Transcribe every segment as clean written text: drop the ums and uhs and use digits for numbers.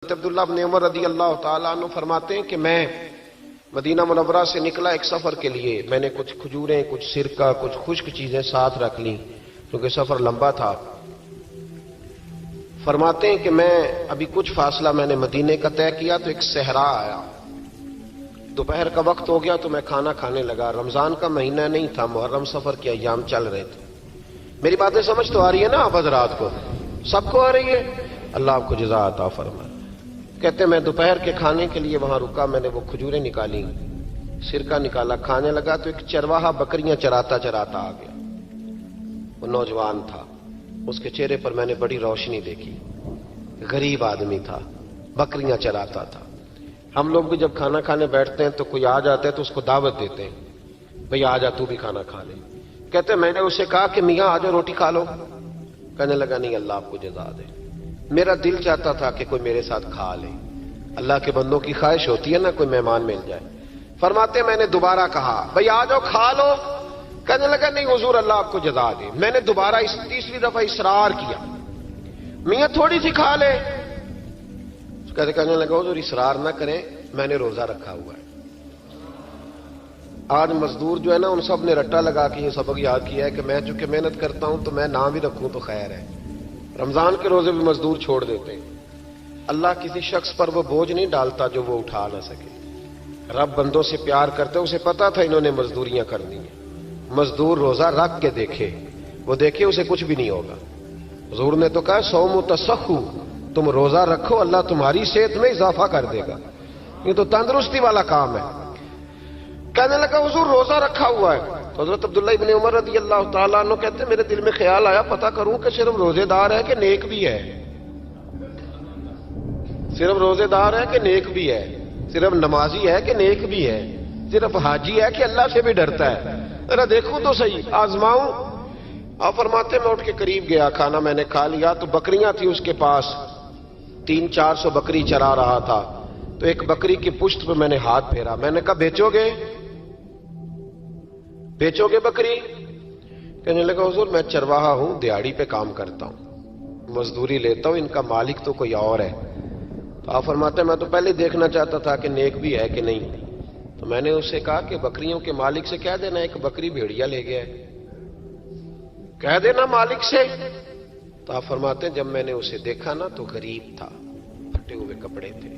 عبداللہ بن عمر رضی اللہ تعالیٰ عنہ فرماتے ہیں کہ میں مدینہ منورہ سے نکلا ایک سفر کے لیے. میں نے کچھ کھجوریں، کچھ سرکہ، کچھ خشک چیزیں ساتھ رکھ لیں کیونکہ سفر لمبا تھا. فرماتے ہیں کہ میں ابھی کچھ فاصلہ میں نے مدینے کا طے کیا تو ایک صحرا آیا. دوپہر کا وقت ہو گیا تو میں کھانا کھانے لگا. رمضان کا مہینہ نہیں تھا، محرم سفر کے ایام چل رہے تھے. میری باتیں سمجھ تو آ رہی ہے نا آپ حضرات کو؟ سب کو آ رہی ہے؟ اللہ آپ کو جزا عطا فرمائے. کہتے میں دوپہر کے کھانے کے لیے وہاں رکا. میں نے وہ کھجوریں نکالی، سرکہ نکالا، کھانے لگا تو ایک چرواہا بکریاں چراتا چراتا آ گیا. وہ نوجوان تھا، اس کے چہرے پر میں نے بڑی روشنی دیکھی. غریب آدمی تھا، بکریاں چراتا تھا. ہم لوگ بھی جب کھانا کھانے بیٹھتے ہیں تو کوئی آ جاتا ہے تو اس کو دعوت دیتے ہیں، بھئی آ جا تو بھی کھانا کھا لے. کہتے میں نے اسے کہا کہ میاں آ جا روٹی کھا لو. کہنے لگا نہیں، اللہ آپ کو جزا دے. میرا دل چاہتا تھا کہ کوئی میرے ساتھ کھا لے. اللہ کے بندوں کی خواہش ہوتی ہے نا کوئی مہمان مل جائے. فرماتے میں نے دوبارہ کہا بھئی آ جاؤ کھا لو. کہنے لگا نہیں حضور اللہ آپ کو جزا دے. میں نے دوبارہ تیسری دفعہ اصرار کیا، میاں تھوڑی سی کھا لے. کہنے لگا حضور اصرار نہ کریں، میں نے روزہ رکھا ہوا ہے. آج مزدور جو ہے نا ان سب نے رٹا لگا کے یہ سبق یاد کیا ہے کہ میں چونکہ محنت کرتا ہوں تو میں نہ بھی رکھوں تو خیر ہے. رمضان کے روزے بھی مزدور چھوڑ دیتے ہیں. اللہ کسی شخص پر وہ بوجھ نہیں ڈالتا جو وہ اٹھا نہ سکے. رب بندوں سے پیار کرتے، اسے پتا تھا انہوں نے مزدوریاں کرنی ہیں. مزدور روزہ رکھ کے دیکھے، وہ دیکھے اسے کچھ بھی نہیں ہوگا. حضور نے تو کہا صوم تصحو، تم روزہ رکھو اللہ تمہاری صحت میں اضافہ کر دے گا. یہ تو تندرستی والا کام ہے. کہنے لگا حضور روزہ رکھا ہوا ہے. تو حضرت عبداللہ ابن عمر رضی اللہ تعالیٰ عنہ کہتے ہیں میرے دل میں خیال آیا پتہ کروں کہ صرف روزے دار ہے کہ نیک بھی ہے. صرف روزے دار ہے کہ نیک بھی ہے، صرف نمازی ہے کہ نیک بھی ہے، صرف حاجی ہے کہ اللہ سے بھی ڈرتا ہے. ذرا دیکھوں تو صحیح، آزماؤں. آپ فرماتے میں اٹھ کے قریب گیا، کھانا میں نے کھا لیا تو بکریاں تھی اس کے پاس. 300-400 بکری چرا رہا تھا. تو ایک بکری کی پشت پہ میں نے ہاتھ پھیرا. میں نے کہا بیچو گے؟ بیچو گے بکری؟ کہنے لگا حضور میں چرواہا ہوں، دیہاڑی پہ کام کرتا ہوں، مزدوری لیتا ہوں، ان کا مالک تو کوئی اور ہے. تو آپ فرماتے ہیں میں تو پہلے دیکھنا چاہتا تھا کہ نیک بھی ہے کہ نہیں. تو میں نے اسے کہا کہ بکریوں کے مالک سے کہہ دینا ایک بکری بھیڑیا لے گیا ہے، کہہ دینا مالک سے. تو آپ فرماتے ہیں جب میں نے اسے دیکھا نا تو غریب تھا، پھٹے ہوئے کپڑے تھے.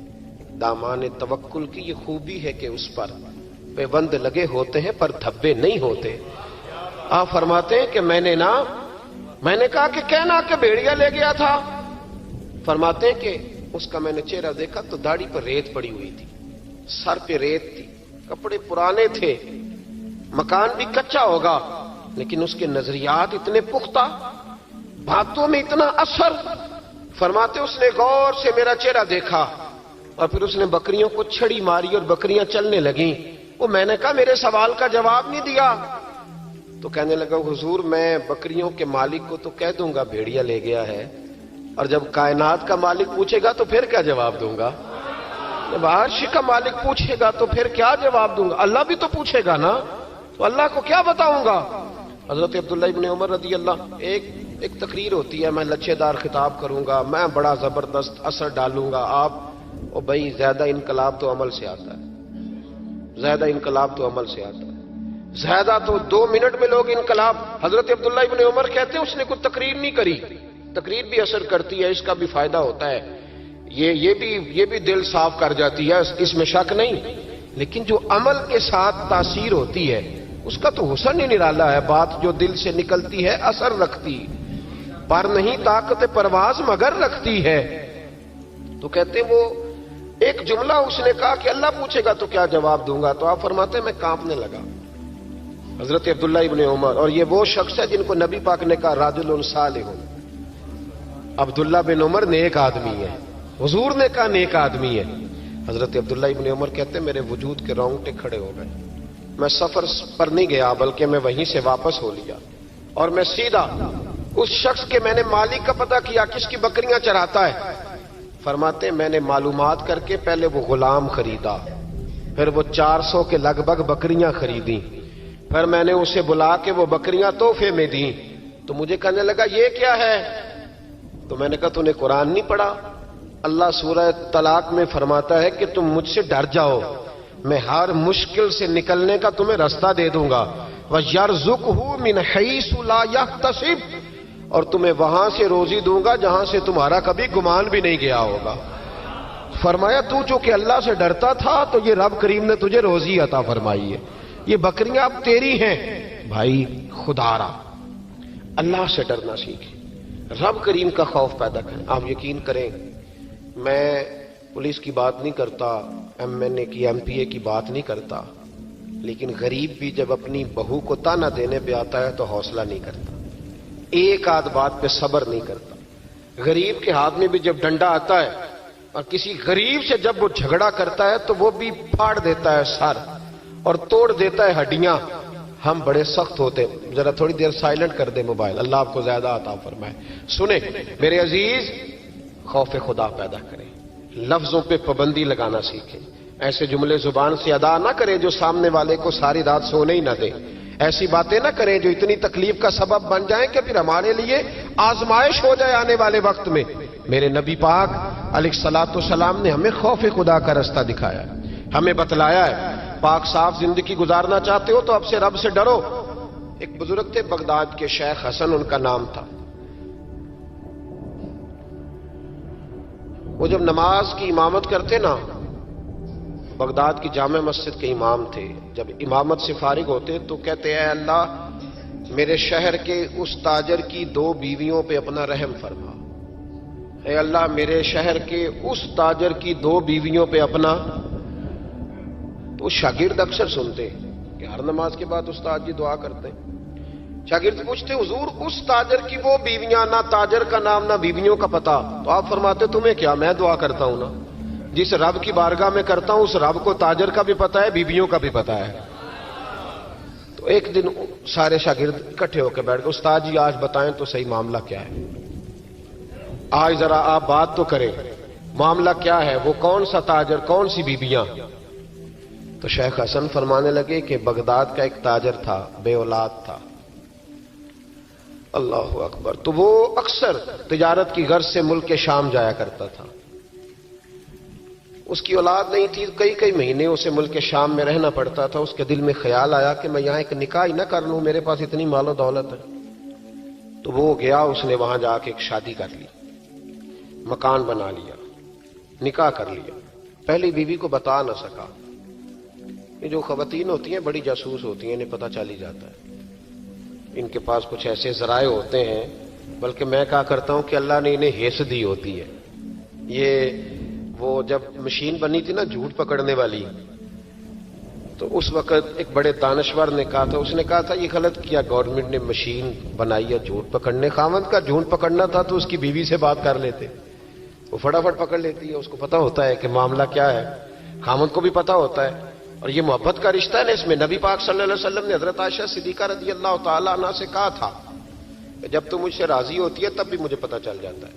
دامان توکل کی یہ خوبی ہے کہ اس پر پیوند لگے ہوتے ہیں پر دھبے نہیں ہوتے. آپ فرماتے ہیں کہ میں نے کہا کہ کہنا کہ بھیڑیا لے گیا تھا. فرماتے ہیں کہ اس کا میں نے چہرہ دیکھا تو داڑھی پر ریت پڑی ہوئی تھی، سر پہ ریت تھی، کپڑے پرانے تھے، مکان بھی کچا ہوگا لیکن اس کے نظریات اتنے پختہ، باتوں میں اتنا اثر. فرماتے اس نے غور سے میرا چہرہ دیکھا اور پھر اس نے بکریوں کو چھڑی ماری اور بکریاں چلنے لگیں. وہ میں نے کہا میرے سوال کا جواب نہیں دیا. تو کہنے لگا حضور میں بکریوں کے مالک کو تو کہہ دوں گا بھیڑیا لے گیا ہے، اور جب کائنات کا مالک پوچھے گا تو پھر کیا جواب دوں گا؟ جب عرش کا مالک پوچھے گا تو پھر کیا جواب دوں گا؟ اللہ بھی تو پوچھے گا نا، تو اللہ کو کیا بتاؤں گا؟ حضرت عبداللہ ابن عمر رضی اللہ ایک تقریر ہوتی ہے، میں لچھے دار خطاب کروں گا، میں بڑا زبردست اثر ڈالوں گا. آپ او بھائی زیادہ انقلاب تو عمل سے آتا ہے، زیادہ انقلاب تو عمل سے آتا ہے. زیادہ تو 2 منٹ میں لوگ انقلاب. حضرت عبداللہ ابن عمر کہتے ہیں اس نے کوئی تقریر نہیں کری. تقریر بھی اثر کرتی ہے، اس کا بھی فائدہ ہوتا ہے، یہ بھی دل صاف کر جاتی ہے، اس میں شک نہیں. لیکن جو عمل کے ساتھ تاثیر ہوتی ہے اس کا تو حسن ہی نرالا ہے. بات جو دل سے نکلتی ہے اثر رکھتی، پر نہیں طاقت پرواز مگر رکھتی ہے. تو کہتے ہیں وہ ایک جملہ اس نے کہا کہ اللہ پوچھے گا تو کیا جواب دوں گا. تو آپ فرماتے ہیں میں کانپنے لگا. حضرت عبداللہ ابن عمر، اور یہ وہ شخص ہے جن کو نبی پاک نے کہا راجل صالح. عبداللہ بن عمر نیک آدمی ہے، حضور نے کہا نیک آدمی ہے. حضرت عبداللہ ابن عمر کہتے ہیں میرے وجود کے رونگٹے کھڑے ہو گئے. میں سفر پر نہیں گیا بلکہ میں وہیں سے واپس ہو لیا اور میں سیدھا اس شخص کے میں نے مالک کا پتہ کیا کس کی بکریاں چراتا ہے. فرماتے ہیں میں نے معلومات کر کے پہلے وہ غلام خریدا، پھر وہ 400 کے لگ بھگ بکریاں خریدیں، پھر میں نے اسے بلا کے وہ بکریاں تحفے میں دیں. تو مجھے کہنے لگا یہ کیا ہے؟ تو میں نے کہا تو نے قرآن نہیں پڑھا؟ اللہ سورہ طلاق میں فرماتا ہے کہ تم مجھ سے ڈر جاؤ، میں ہر مشکل سے نکلنے کا تمہیں راستہ دے دوں گا، وَيَرْزُقْهُ مِنْ حَيْثُ لَا يَحْتَسِبُ، اور تمہیں وہاں سے روزی دوں گا جہاں سے تمہارا کبھی گمان بھی نہیں گیا ہوگا۔ فرمایا تو چونکہ اللہ سے ڈرتا تھا تو یہ رب کریم نے تجھے روزی عطا فرمائی ہے، یہ بکریاں اب تیری ہیں۔ بھائی خدا را اللہ سے ڈرنا سیکھیں، رب کریم کا خوف پیدا کریں۔ آپ یقین کریں، میں پولیس کی بات نہیں کرتا، MNA کی MPA کی بات نہیں کرتا، لیکن غریب بھی جب اپنی بہو کو تانا دینے پہ آتا ہے تو حوصلہ نہیں کرتا، ایک آدھ بات پہ صبر نہیں کرتا۔ غریب کے ہاتھ میں بھی جب ڈنڈا آتا ہے اور کسی غریب سے جب وہ جھگڑا کرتا ہے تو وہ بھی پھاڑ دیتا ہے سر اور توڑ دیتا ہے ہڈیاں۔ ہم بڑے سخت ہوتے ہیں۔ ذرا تھوڑی دیر سائلنٹ کر دیں موبائل، اللہ آپ کو زیادہ عطا فرمائے۔ سنیں میرے عزیز، خوف خدا پیدا کریں، لفظوں پہ پابندی لگانا سیکھیں، ایسے جملے زبان سے ادا نہ کریں جو سامنے والے کو ساری رات سونے ہی نہ دیں، ایسی باتیں نہ کریں جو اتنی تکلیف کا سبب بن جائیں کہ پھر ہمارے لیے آزمائش ہو جائے آنے والے وقت میں۔ میرے نبی پاک علیہ الصلوۃ والسلام نے ہمیں خوف خدا کا راستہ دکھایا ہے، ہمیں بتلایا ہے۔ پاک صاف زندگی گزارنا چاہتے ہو تو اب سے رب سے ڈرو۔ ایک بزرگ تھے بغداد کے، شیخ حسن ان کا نام تھا۔ وہ جب نماز کی امامت کرتے نا، بغداد کی جامع مسجد کے امام تھے، جب امامت سے فارغ ہوتے تو کہتے اے اللہ میرے شہر کے اس تاجر کی 2 بیویوں پہ اپنا رحم فرما، اے اللہ میرے شہر کے اس تاجر کی 2 بیویوں پہ اپنا۔ تو شاگرد اکثر سنتے کہ ہر نماز کے بعد استاد جی دعا کرتے ہیں۔ شاگرد پوچھتے حضور اس تاجر کی وہ بیویاں، نہ تاجر کا نام نہ بیویوں کا پتہ، تو آپ فرماتے تمہیں کیا، میں دعا کرتا ہوں نا، جس رب کی بارگاہ میں کرتا ہوں اس رب کو تاجر کا بھی پتہ ہے، بیویوں کا بھی پتہ ہے۔ تو ایک دن سارے شاگرد اکٹھے ہو کے بیٹھ گئے، استاد جی آج بتائیں تو صحیح معاملہ کیا ہے، آج ذرا آپ بات تو کریں، معاملہ کیا ہے، وہ کون سا تاجر، کون سی بیویاں؟ تو شیخ حسن فرمانے لگے کہ بغداد کا ایک تاجر تھا، بے اولاد تھا۔ اللہ اکبر۔ تو وہ اکثر تجارت کی غرض سے ملک شام جایا کرتا تھا، اس کی اولاد نہیں تھی، کئی مہینے اسے ملک شام میں رہنا پڑتا تھا۔ اس کے دل میں خیال آیا کہ میں یہاں ایک نکاح ہی نہ کر لوں، میرے پاس اتنی مال و دولت ہے۔ تو وہ گیا، اس نے وہاں جا کے ایک شادی کر لی، مکان بنا لیا، نکاح کر لیا۔ پہلی بیوی کو بتا نہ سکا، یہ جو خواتین ہوتی ہیں بڑی جاسوس ہوتی ہیں، انہیں پتہ چل ہی جاتا ہے، ان کے پاس کچھ ایسے ذرائع ہوتے ہیں، بلکہ میں کہا کرتا ہوں کہ اللہ نے انہیں حیث دی ہوتی ہے۔ یہ وہ جب مشین بنی تھی نا جھوٹ پکڑنے والی، تو اس وقت ایک بڑے دانشور نے کہا تھا، اس نے کہا تھا یہ غلط کیا گورنمنٹ نے مشین بنائی ہے جھوٹ پکڑنے، خاوند کا جھوٹ پکڑنا تھا تو اس کی بیوی سے بات کر لیتے، وہ فٹافٹ پکڑ لیتی ہے، اس کو پتہ ہوتا ہے کہ معاملہ کیا ہے، خاوند کو بھی پتہ ہوتا ہے۔ اور یہ محبت کا رشتہ ہے نا، اس میں نبی پاک صلی اللہ علیہ وسلم نے حضرت عائشہ صدیقہ رضی اللہ تعالی عنہ سے کہا تھا کہ جب تم مجھ سے راضی ہوتی ہے تب بھی مجھے پتہ چل جاتا ہے،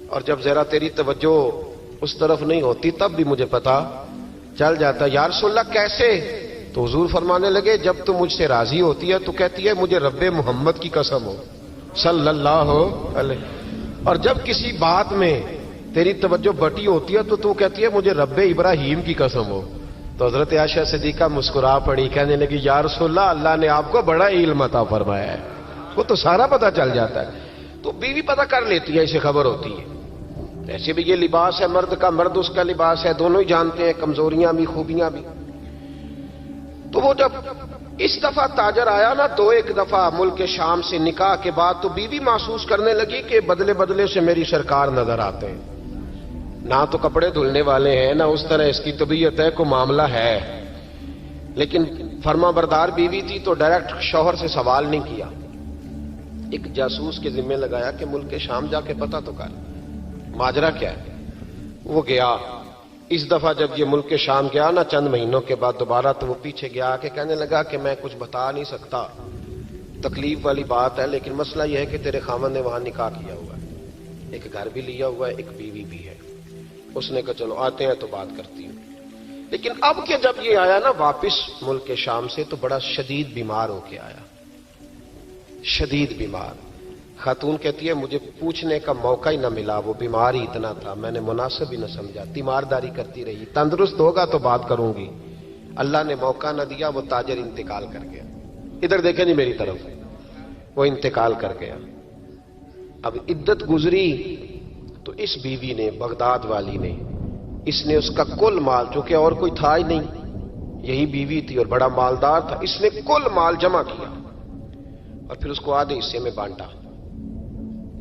اور جب ذرا تیری توجہ اس طرف نہیں ہوتی تب بھی مجھے پتہ چل جاتا ہے۔ یا رسول اللہ کیسے؟ تو حضور فرمانے لگے جب تم مجھ سے راضی ہوتی ہے تو کہتی ہے مجھے رب محمد کی قسم ہو صلی اللہ علیہ، اور جب کسی بات میں تیری توجہ بٹی ہوتی ہے تو کہتی ہے مجھے رب ابراہیم کی قسم ہو۔ تو حضرت عائشہ صدیقہ مسکرا پڑی، کہنے لگی یا رسول اللہ اللہ نے آپ کو بڑا علم عطا فرمایا ہے، وہ تو سارا پتہ چل جاتا ہے۔ تو بیوی پتہ کر لیتی ہے، اسے خبر ہوتی ہے۔ ایسے بھی یہ لباس ہے مرد کا، مرد اس کا لباس ہے، دونوں ہی جانتے ہیں، کمزوریاں بھی خوبیاں بھی۔ تو وہ جب اس دفعہ تاجر آیا نا، تو ایک دفعہ ملک شام سے نکاح کے بعد تو بیوی محسوس کرنے لگی کہ بدلے بدلے سے میری سرکار نظر آتے ہیں، نہ تو کپڑے دھلنے والے ہیں، نہ اس طرح اس کی طبیعت ہے، کوئی معاملہ ہے۔ لیکن فرما بردار بیوی تھی تو ڈائریکٹ شوہر سے سوال نہیں کیا، ایک جاسوس کے ذمہ لگایا کہ ملک شام جا کے پتہ تو کر ماجرا کیا ہے۔ وہ گیا، اس دفعہ جب یہ ملک شام گیا نا چند مہینوں کے بعد دوبارہ، تو وہ پیچھے گیا کہ کہنے لگا کہ میں کچھ بتا نہیں سکتا، تکلیف والی بات ہے، لیکن مسئلہ یہ ہے کہ تیرے خاوند نے وہاں نکاح کیا ہوا ہے، ایک گھر بھی لیا ہوا ہے، ایک بیوی بھی ہے۔ اس نے کہا چلو آتے ہیں تو بات کرتی ہوں۔ لیکن اب کہ جب یہ آیا نا واپس ملک شام سے تو بڑا شدید بیمار ہو کے آیا، شدید بیمار۔ خاتون کہتی ہے مجھے پوچھنے کا موقع ہی نہ ملا، وہ بیمار ہی اتنا تھا، میں نے مناسب ہی نہ سمجھا، تیمارداری کرتی رہی، تندرست ہوگا تو بات کروں گی، اللہ نے موقع نہ دیا، وہ تاجر انتقال کر گیا۔ ادھر دیکھیں نہیں میری طرف، وہ انتقال کر گیا۔ اب عدت گزری تو اس بیوی نے، بغداد والی نے، اس نے اس کا کل مال، چونکہ اور کوئی تھا ہی نہیں، یہی بیوی تھی اور بڑا مالدار تھا، اس نے کل مال جمع کیا اور پھر اس کو آدھے حصے میں بانٹا۔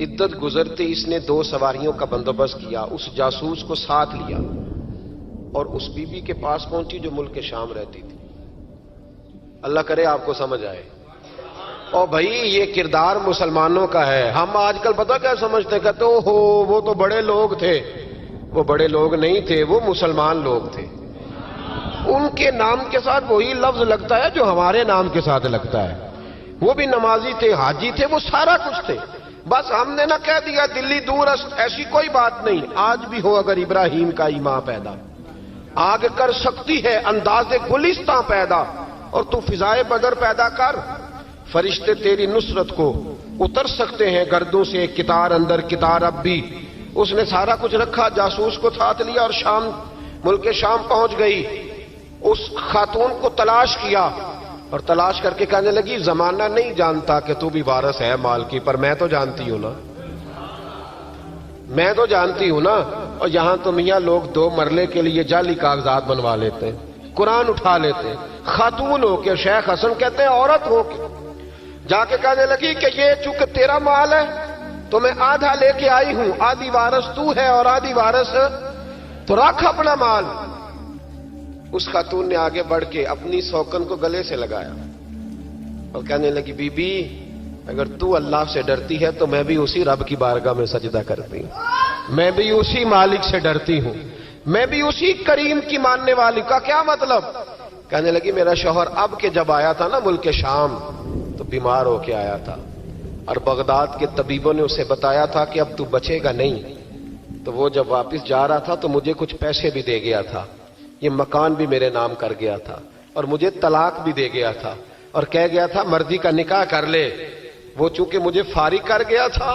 عدت گزرتے اس نے 2 سواریوں کا بندوبست کیا، اس جاسوس کو ساتھ لیا اور اس بیوی کے پاس پہنچی جو ملک شام رہتی تھی۔ اللہ کرے آپ کو سمجھ آئے۔ اور بھائی یہ کردار مسلمانوں کا ہے۔ ہم آج کل پتہ کیا سمجھتے، کہتے ہو وہ تو بڑے لوگ تھے، وہ بڑے لوگ نہیں تھے، وہ مسلمان لوگ تھے۔ ان کے نام کے ساتھ وہی لفظ لگتا ہے جو ہمارے نام کے ساتھ لگتا ہے۔ وہ بھی نمازی تھے، حاجی تھے، وہ سارا کچھ تھے، بس ہم نے نہ کہہ دیا دلی دور است، ایسی کوئی بات نہیں۔ آج بھی ہو اگر ابراہیم کا ایمان پیدا، آگ کر سکتی ہے انداز گلستاں پیدا، اور تو فضائے بدر پیدا کر، فرشتے تیری نصرت کو اتر سکتے ہیں گردوں سے کتار اندر کتار اب بھی۔ اس نے سارا کچھ رکھا، جاسوس کو ساتھ لیا اور شام، ملک شام پہنچ گئی۔ اس خاتون کو تلاش کیا اور تلاش کر کے کہنے لگی زمانہ نہیں جانتا کہ تو بھی وارث ہے مال کی، پر میں تو جانتی ہوں نا، میں تو جانتی ہوں نا۔ اور یہاں تو میاں لوگ 2 مرلے کے لیے جعلی کاغذات بنوا لیتے ہیں، قرآن اٹھا لیتے ہیں۔ خاتون ہو کے، شیخ حسن کہتے ہیں عورت ہو کے جا کے کہنے لگی کہ یہ چونکہ تیرا مال ہے تو میں آدھا لے کے آئی ہوں، آدھی وارث تو ہے اور آدھی وارث تو رکھ اپنا مال۔ اس خاتون نے آگے بڑھ کے اپنی سوکن کو گلے سے لگایا اور کہنے لگی بی بی اگر تو اللہ سے ڈرتی ہے تو میں بھی اسی رب کی بارگاہ میں سجدہ کرتی ہوں، میں بھی اسی مالک سے ڈرتی ہوں، میں بھی اسی کریم کی ماننے والی کا۔ کیا مطلب؟ کہنے لگی میرا شوہر اب کے جب آیا تھا نا ملک شام تو بیمار ہو کے آیا تھا، اور بغداد کے طبیبوں نے اسے بتایا تھا کہ اب تو بچے گا نہیں، تو وہ جب واپس جا رہا تھا تو مجھے کچھ پیسے بھی دے گیا تھا، یہ مکان بھی میرے نام کر گیا تھا، اور مجھے طلاق بھی دے گیا تھا، اور کہہ گیا تھا مرضی کا نکاح کر لے۔ وہ چونکہ مجھے فارغ کر گیا تھا،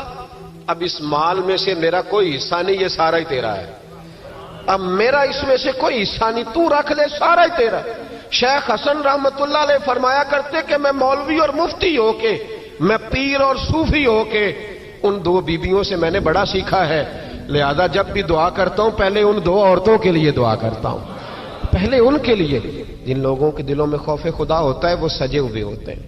اب اس مال میں سے میرا کوئی حصہ نہیں، یہ سارا ہی تیرا ہے، اب میرا اس میں سے کوئی حصہ نہیں، تو رکھ لے، سارا ہی تیرا ہے۔ شیخ حسن رحمت اللہ علیہ فرمایا کرتے کہ میں مولوی اور مفتی ہو کے، میں پیر اور صوفی ہو کے ان 2 بیویوں سے میں نے بڑا سیکھا ہے، لہذا جب بھی دعا کرتا ہوں پہلے ان 2 عورتوں کے لیے دعا کرتا ہوں، پہلے ان کے لیے۔ جن لوگوں کے دلوں میں خوف خدا ہوتا ہے وہ سجے ہوئے ہوتے ہیں،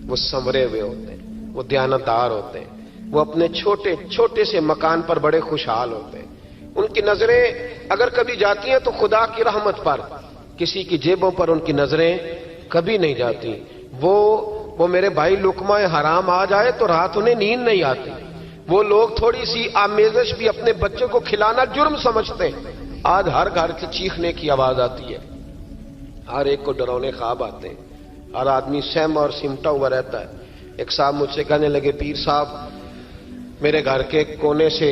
وہ سنورے ہوئے ہوتے ہیں، وہ دیانتدار ہوتے ہیں، وہ اپنے چھوٹے چھوٹے سے مکان پر بڑے خوشحال ہوتے ہیں۔ ان کی نظریں اگر کبھی جاتی ہیں تو خدا کی رحمت پر، کسی کی جیبوں پر ان کی نظریں کبھی نہیں جاتی۔ وہ میرے بھائی لقمہ حرام آ جائے تو رات انہیں نیند نہیں آتی۔ وہ لوگ تھوڑی سی آمیزش بھی اپنے بچوں کو کھلانا جرم سمجھتے ہیں۔ آج ہر گھر سے چیخنے کی آواز آتی ہے، ہر ایک کو ڈراؤنے خواب آتے ہیں، ہر آدمی سہما اور سمٹا ہوا رہتا ہے۔ ایک صاحب مجھ سے کہنے لگے پیر صاحب میرے گھر کے کونے سے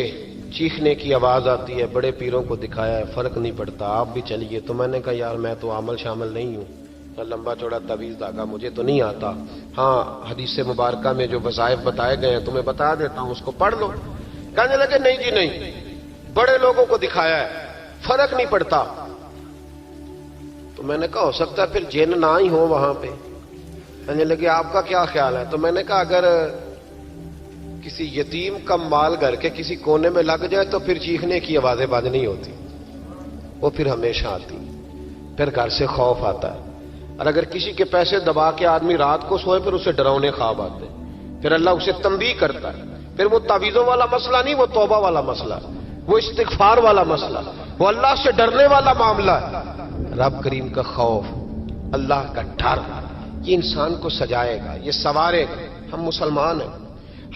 چیخنے کی آواز آتی ہے، بڑے پیروں کو دکھایا ہے فرق نہیں پڑتا، آپ بھی چلیے۔ تو میں نے کہا یار میں تو عامل شامل نہیں ہوں، لمبا چوڑا تعویذ دھاگا مجھے تو نہیں آتا، ہاں حدیث مبارکہ میں جو وظائف بتائے گئے ہیں تمہیں بتا دیتا ہوں، اس کو پڑھ لو۔ کہنے لگے نہیں جی نہیں، بڑے لوگوں کو دکھایا ہے فرق نہیں پڑتا۔ تو میں نے کہا ہو سکتا ہے پھر جن نہ ہی ہو وہاں پہ۔ کہنے لگے آپ کا کیا خیال ہے؟ تو میں نے کہا اگر کسی یتیم کا مال گھر کے کسی کونے میں لگ جائے تو پھر چیخنے کی آوازیں بند نہیں ہوتی، وہ پھر ہمیشہ آتی، پھر گھر سے خوف آتا ہے۔ اور اگر کسی کے پیسے دبا کے آدمی رات کو سوئے پھر اسے ڈراؤنے خواب آتے ہیں، پھر اللہ اسے تنبیہ کرتا ہے۔ پھر وہ تعویذوں والا مسئلہ نہیں، وہ توبہ والا مسئلہ، وہ استغفار والا مسئلہ، وہ اللہ سے ڈرنے والا معاملہ ہے۔ رب کریم کا خوف، اللہ کا ڈر، یہ انسان کو سجائے گا، یہ سنوارے گا۔ ہم مسلمان ہیں،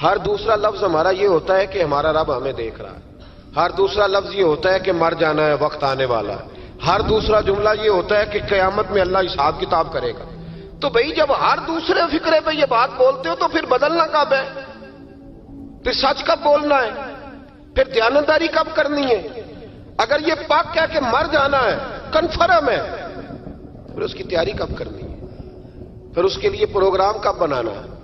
ہر دوسرا لفظ ہمارا یہ ہوتا ہے کہ ہمارا رب ہمیں دیکھ رہا ہے، ہر دوسرا لفظ یہ ہوتا ہے کہ مر جانا ہے، وقت آنے والا ہے، ہر دوسرا جملہ یہ ہوتا ہے کہ قیامت میں اللہ حساب کتاب کرے گا۔ تو بھئی جب ہر دوسرے فقرے پہ یہ بات بولتے ہو تو پھر بدلنا کب ہے؟ پھر سچ کب بولنا ہے؟ پھر دیانتداری کب کرنی ہے؟ اگر یہ پاک ہے کہ مر جانا ہے، کنفرم ہے، پھر اس کی تیاری کب کرنی ہے؟ پھر اس کے لیے پروگرام کب بنانا ہے؟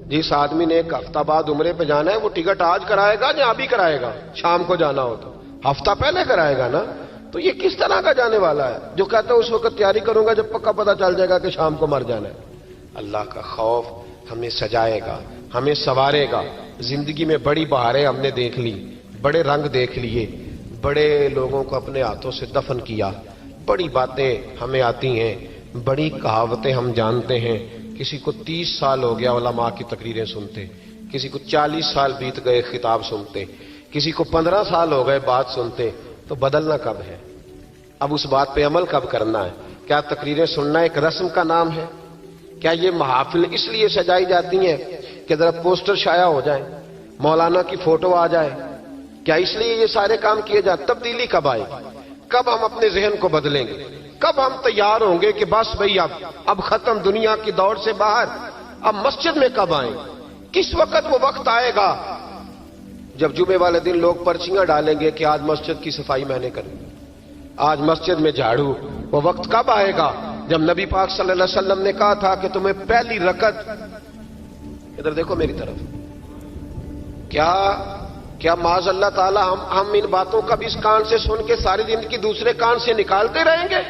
جس آدمی نے ایک ہفتہ بعد عمرے پہ جانا ہے وہ ٹکٹ آج کرائے گا یا ابھی کرائے گا؟ شام کو جانا ہو تو ہفتہ پہلے کرائے گا نا. تو یہ کس طرح کا جانے والا ہے جو کہتا ہے اس وقت تیاری کروں گا جب پکا پتہ چل جائے گا کہ شام کو مر جانا ہے. اللہ کا خوف ہمیں سجائے گا، ہمیں سنوارے گا. زندگی میں بڑی بہاریں ہم نے دیکھ لی، بڑے رنگ دیکھ لیے، بڑے لوگوں کو اپنے ہاتھوں سے دفن کیا، بڑی باتیں ہمیں آتی ہیں، بڑی کہاوتیں ہم جانتے ہیں. کسی کو 30 سال ہو گیا علماء کی تقریریں سنتے، کسی کو 40 سال بیت گئے خطاب سنتے، کسی کو 15 سال ہو گئے بات سنتے. تو بدلنا کب ہے؟ اب اس بات پہ عمل کب کرنا ہے؟ کیا تقریریں سننا ایک رسم کا نام ہے؟ کیا یہ محافل اس لیے سجائی جاتی ہیں کہ ذرا پوسٹر شائع ہو جائیں، مولانا کی فوٹو آ جائے؟ کیا اس لیے یہ سارے کام کیے جاتے؟ تبدیلی کب آئے گی؟ کب ہم اپنے ذہن کو بدلیں گے؟ کب ہم تیار ہوں گے کہ بس بھئی اب ختم دنیا کی دوڑ سے باہر، اب مسجد میں کب آئیں؟ کس وقت وہ وقت آئے گا جب جمعے والے دن لوگ پرچیاں ڈالیں گے کہ آج مسجد کی صفائی میں نے کرنی، آج مسجد میں جھاڑو؟ وہ وقت کب آئے گا جب نبی پاک صلی اللہ علیہ وسلم نے کہا تھا کہ تمہیں پہلی رکعت، ادھر دیکھو میری طرف، کیا معاذ اللہ تعالی ہم ان باتوں کا بھی اس کان سے سن کے ساری زندگی دوسرے کان سے نکالتے رہیں گے؟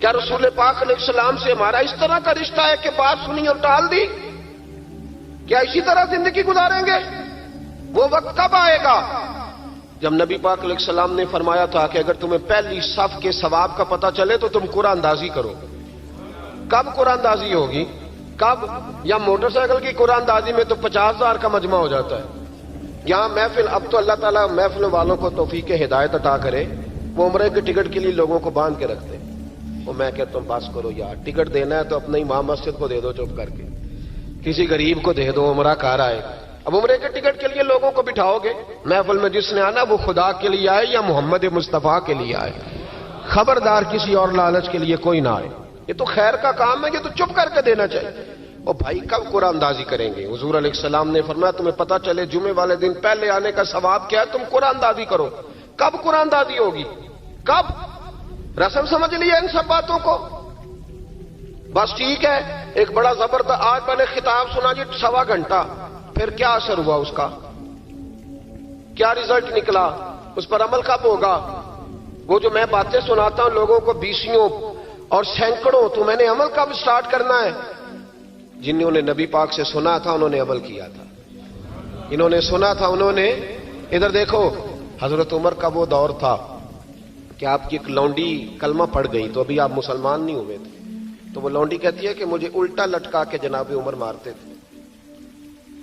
کیا رسول پاک علیہ السلام سے ہمارا اس طرح کا رشتہ ہے کہ بات سنی اور ٹال دی؟ کیا اسی طرح زندگی گزاریں گے؟ وہ وقت کب آئے گا جب نبی پاک علیہ السلام نے فرمایا تھا کہ اگر تمہیں پہلی صف کے ثواب کا پتہ چلے تو تم قرآن اندازی کرو؟ کب قرآن اندازی ہوگی؟ کب؟ یا موٹر سائیکل کی قرآن اندازی میں تو 50,000 کا مجمع ہو جاتا ہے. یہاں محفل، اب تو اللہ تعالیٰ محفل والوں کو توفیق ہدایت عطا کرے، وہ عمرے کے ٹکٹ کے لیے لوگوں کو باندھ کے رکھتے ہیں. وہ میں کہتا ہوں بس کرو یار، ٹکٹ دینا ہے تو اپنے امام مسجد کو دے دو چپ کر کے، کسی غریب کو دے دو، عمرہ کار آئے. اب عمرے کے ٹکٹ کے لیے لوگوں کو بٹھاؤ گے محفل میں، جس نے آنا وہ خدا کے لیے آئے یا محمد مصطفیٰ کے لیے آئے. خبردار کسی اور لالچ کے لیے کوئی نہ آئے. یہ تو خیر کا کام ہے، یہ تو چپ کر کے دینا چاہیے. اور بھائی کب قرآن اندازی کریں گے؟ حضور علیہ السلام نے فرمایا تمہیں پتہ چلے جمعے والے دن پہلے آنے کا ثواب کیا ہے، تم قرآن اندازی کرو. کب قرآن اندازی ہوگی؟ کب؟ رسم سمجھ لیا ان سب باتوں کو؟ بس ٹھیک ہے، ایک بڑا زبردست آج میں نے خطاب سنا جی 1.25 گھنٹہ، پھر کیا اثر ہوا اس کا؟ کیا رزلٹ نکلا؟ اس پر عمل کب ہوگا؟ وہ جو میں باتیں سناتا ہوں لوگوں کو 20 اور سینکڑوں، تو میں نے عمل کب سٹارٹ کرنا ہے؟ جنہوں نے نبی پاک سے سنا تھا انہوں نے عمل کیا تھا، انہوں نے سنا تھا انہوں نے. ادھر دیکھو، حضرت عمر کا وہ دور تھا کہ آپ کی ایک لونڈی کلمہ پڑھ گئی تو ابھی آپ مسلمان نہیں ہوئے تھے، تو وہ لونڈی کہتی ہے کہ مجھے الٹا لٹکا کے جناب عمر مارتے تھے،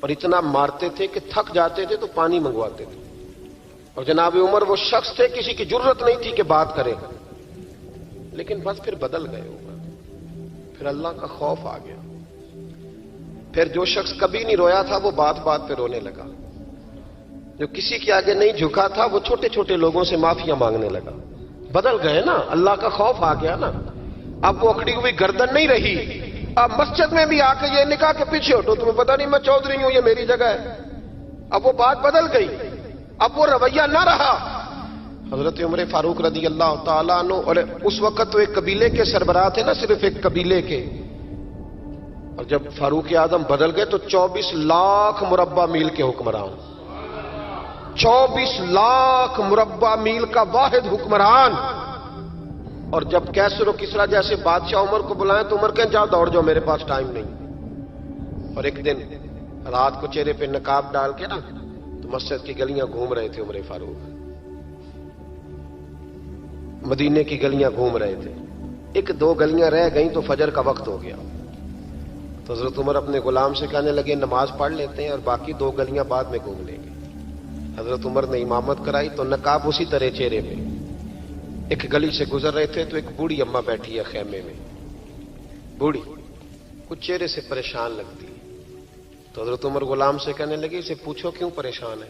اور اتنا مارتے تھے کہ تھک جاتے تھے تو پانی منگواتے تھے. اور جناب عمر وہ شخص تھے کسی کی جرت نہیں تھی کہ بات کرے، لیکن بس پھر بدل گئے عمر، پھر اللہ کا خوف آ گیا. پھر جو شخص کبھی نہیں رویا تھا وہ بات بات پہ رونے لگا، جو کسی کے آگے نہیں جھکا تھا وہ چھوٹے چھوٹے لوگوں سے معافیاں مانگنے لگا. بدل گئے نا، اللہ کا خوف آ گیا نا. اب وہ اکڑی ہوئی گردن نہیں رہی. اب مسجد میں بھی آ کے یہ نکاح کے پیچھے ہٹو، تمہیں پتہ نہیں میں چودھری ہوں، یہ میری جگہ ہے. اب وہ بات بدل گئی، اب وہ رویہ نہ رہا. حضرت عمر فاروق رضی اللہ تعالیٰ عنہ، اور اس وقت تو ایک قبیلے کے سربراہ تھے، نہ صرف ایک قبیلے کے. اور جب فاروق اعظم بدل گئے تو 24 لاکھ مربع میل کے حکمران، 24 لاکھ مربع میل کا واحد حکمران. اور جب کیسر و کسرا جیسے بادشاہ عمر کو بلائیں تو عمر کہیں جاؤ دوڑ جاؤ، میرے پاس ٹائم نہیں. اور ایک دن رات کو چہرے پہ نقاب ڈال کے نا تو مسجد کی گلیاں گھوم رہے تھے عمر فاروق، مدینے کی گلیاں گھوم رہے تھے. 1-2 گلیاں رہ گئیں تو فجر کا وقت ہو گیا. تو حضرت عمر اپنے غلام سے کہنے لگے نماز پڑھ لیتے ہیں اور باقی 2 گلیاں بعد میں گھوم لیں گے. حضرت عمر نے امامت کرائی تو نقاب اسی طرح چہرے پہ. ایک گلی سے گزر رہے تھے تو ایک بوڑھی اماں بیٹھی ہے خیمے میں، بوڑھی کچھ چہرے سے پریشان لگتی ہے. تو حضرت عمر غلام سے کہنے لگے اسے پوچھو کیوں پریشان ہے؟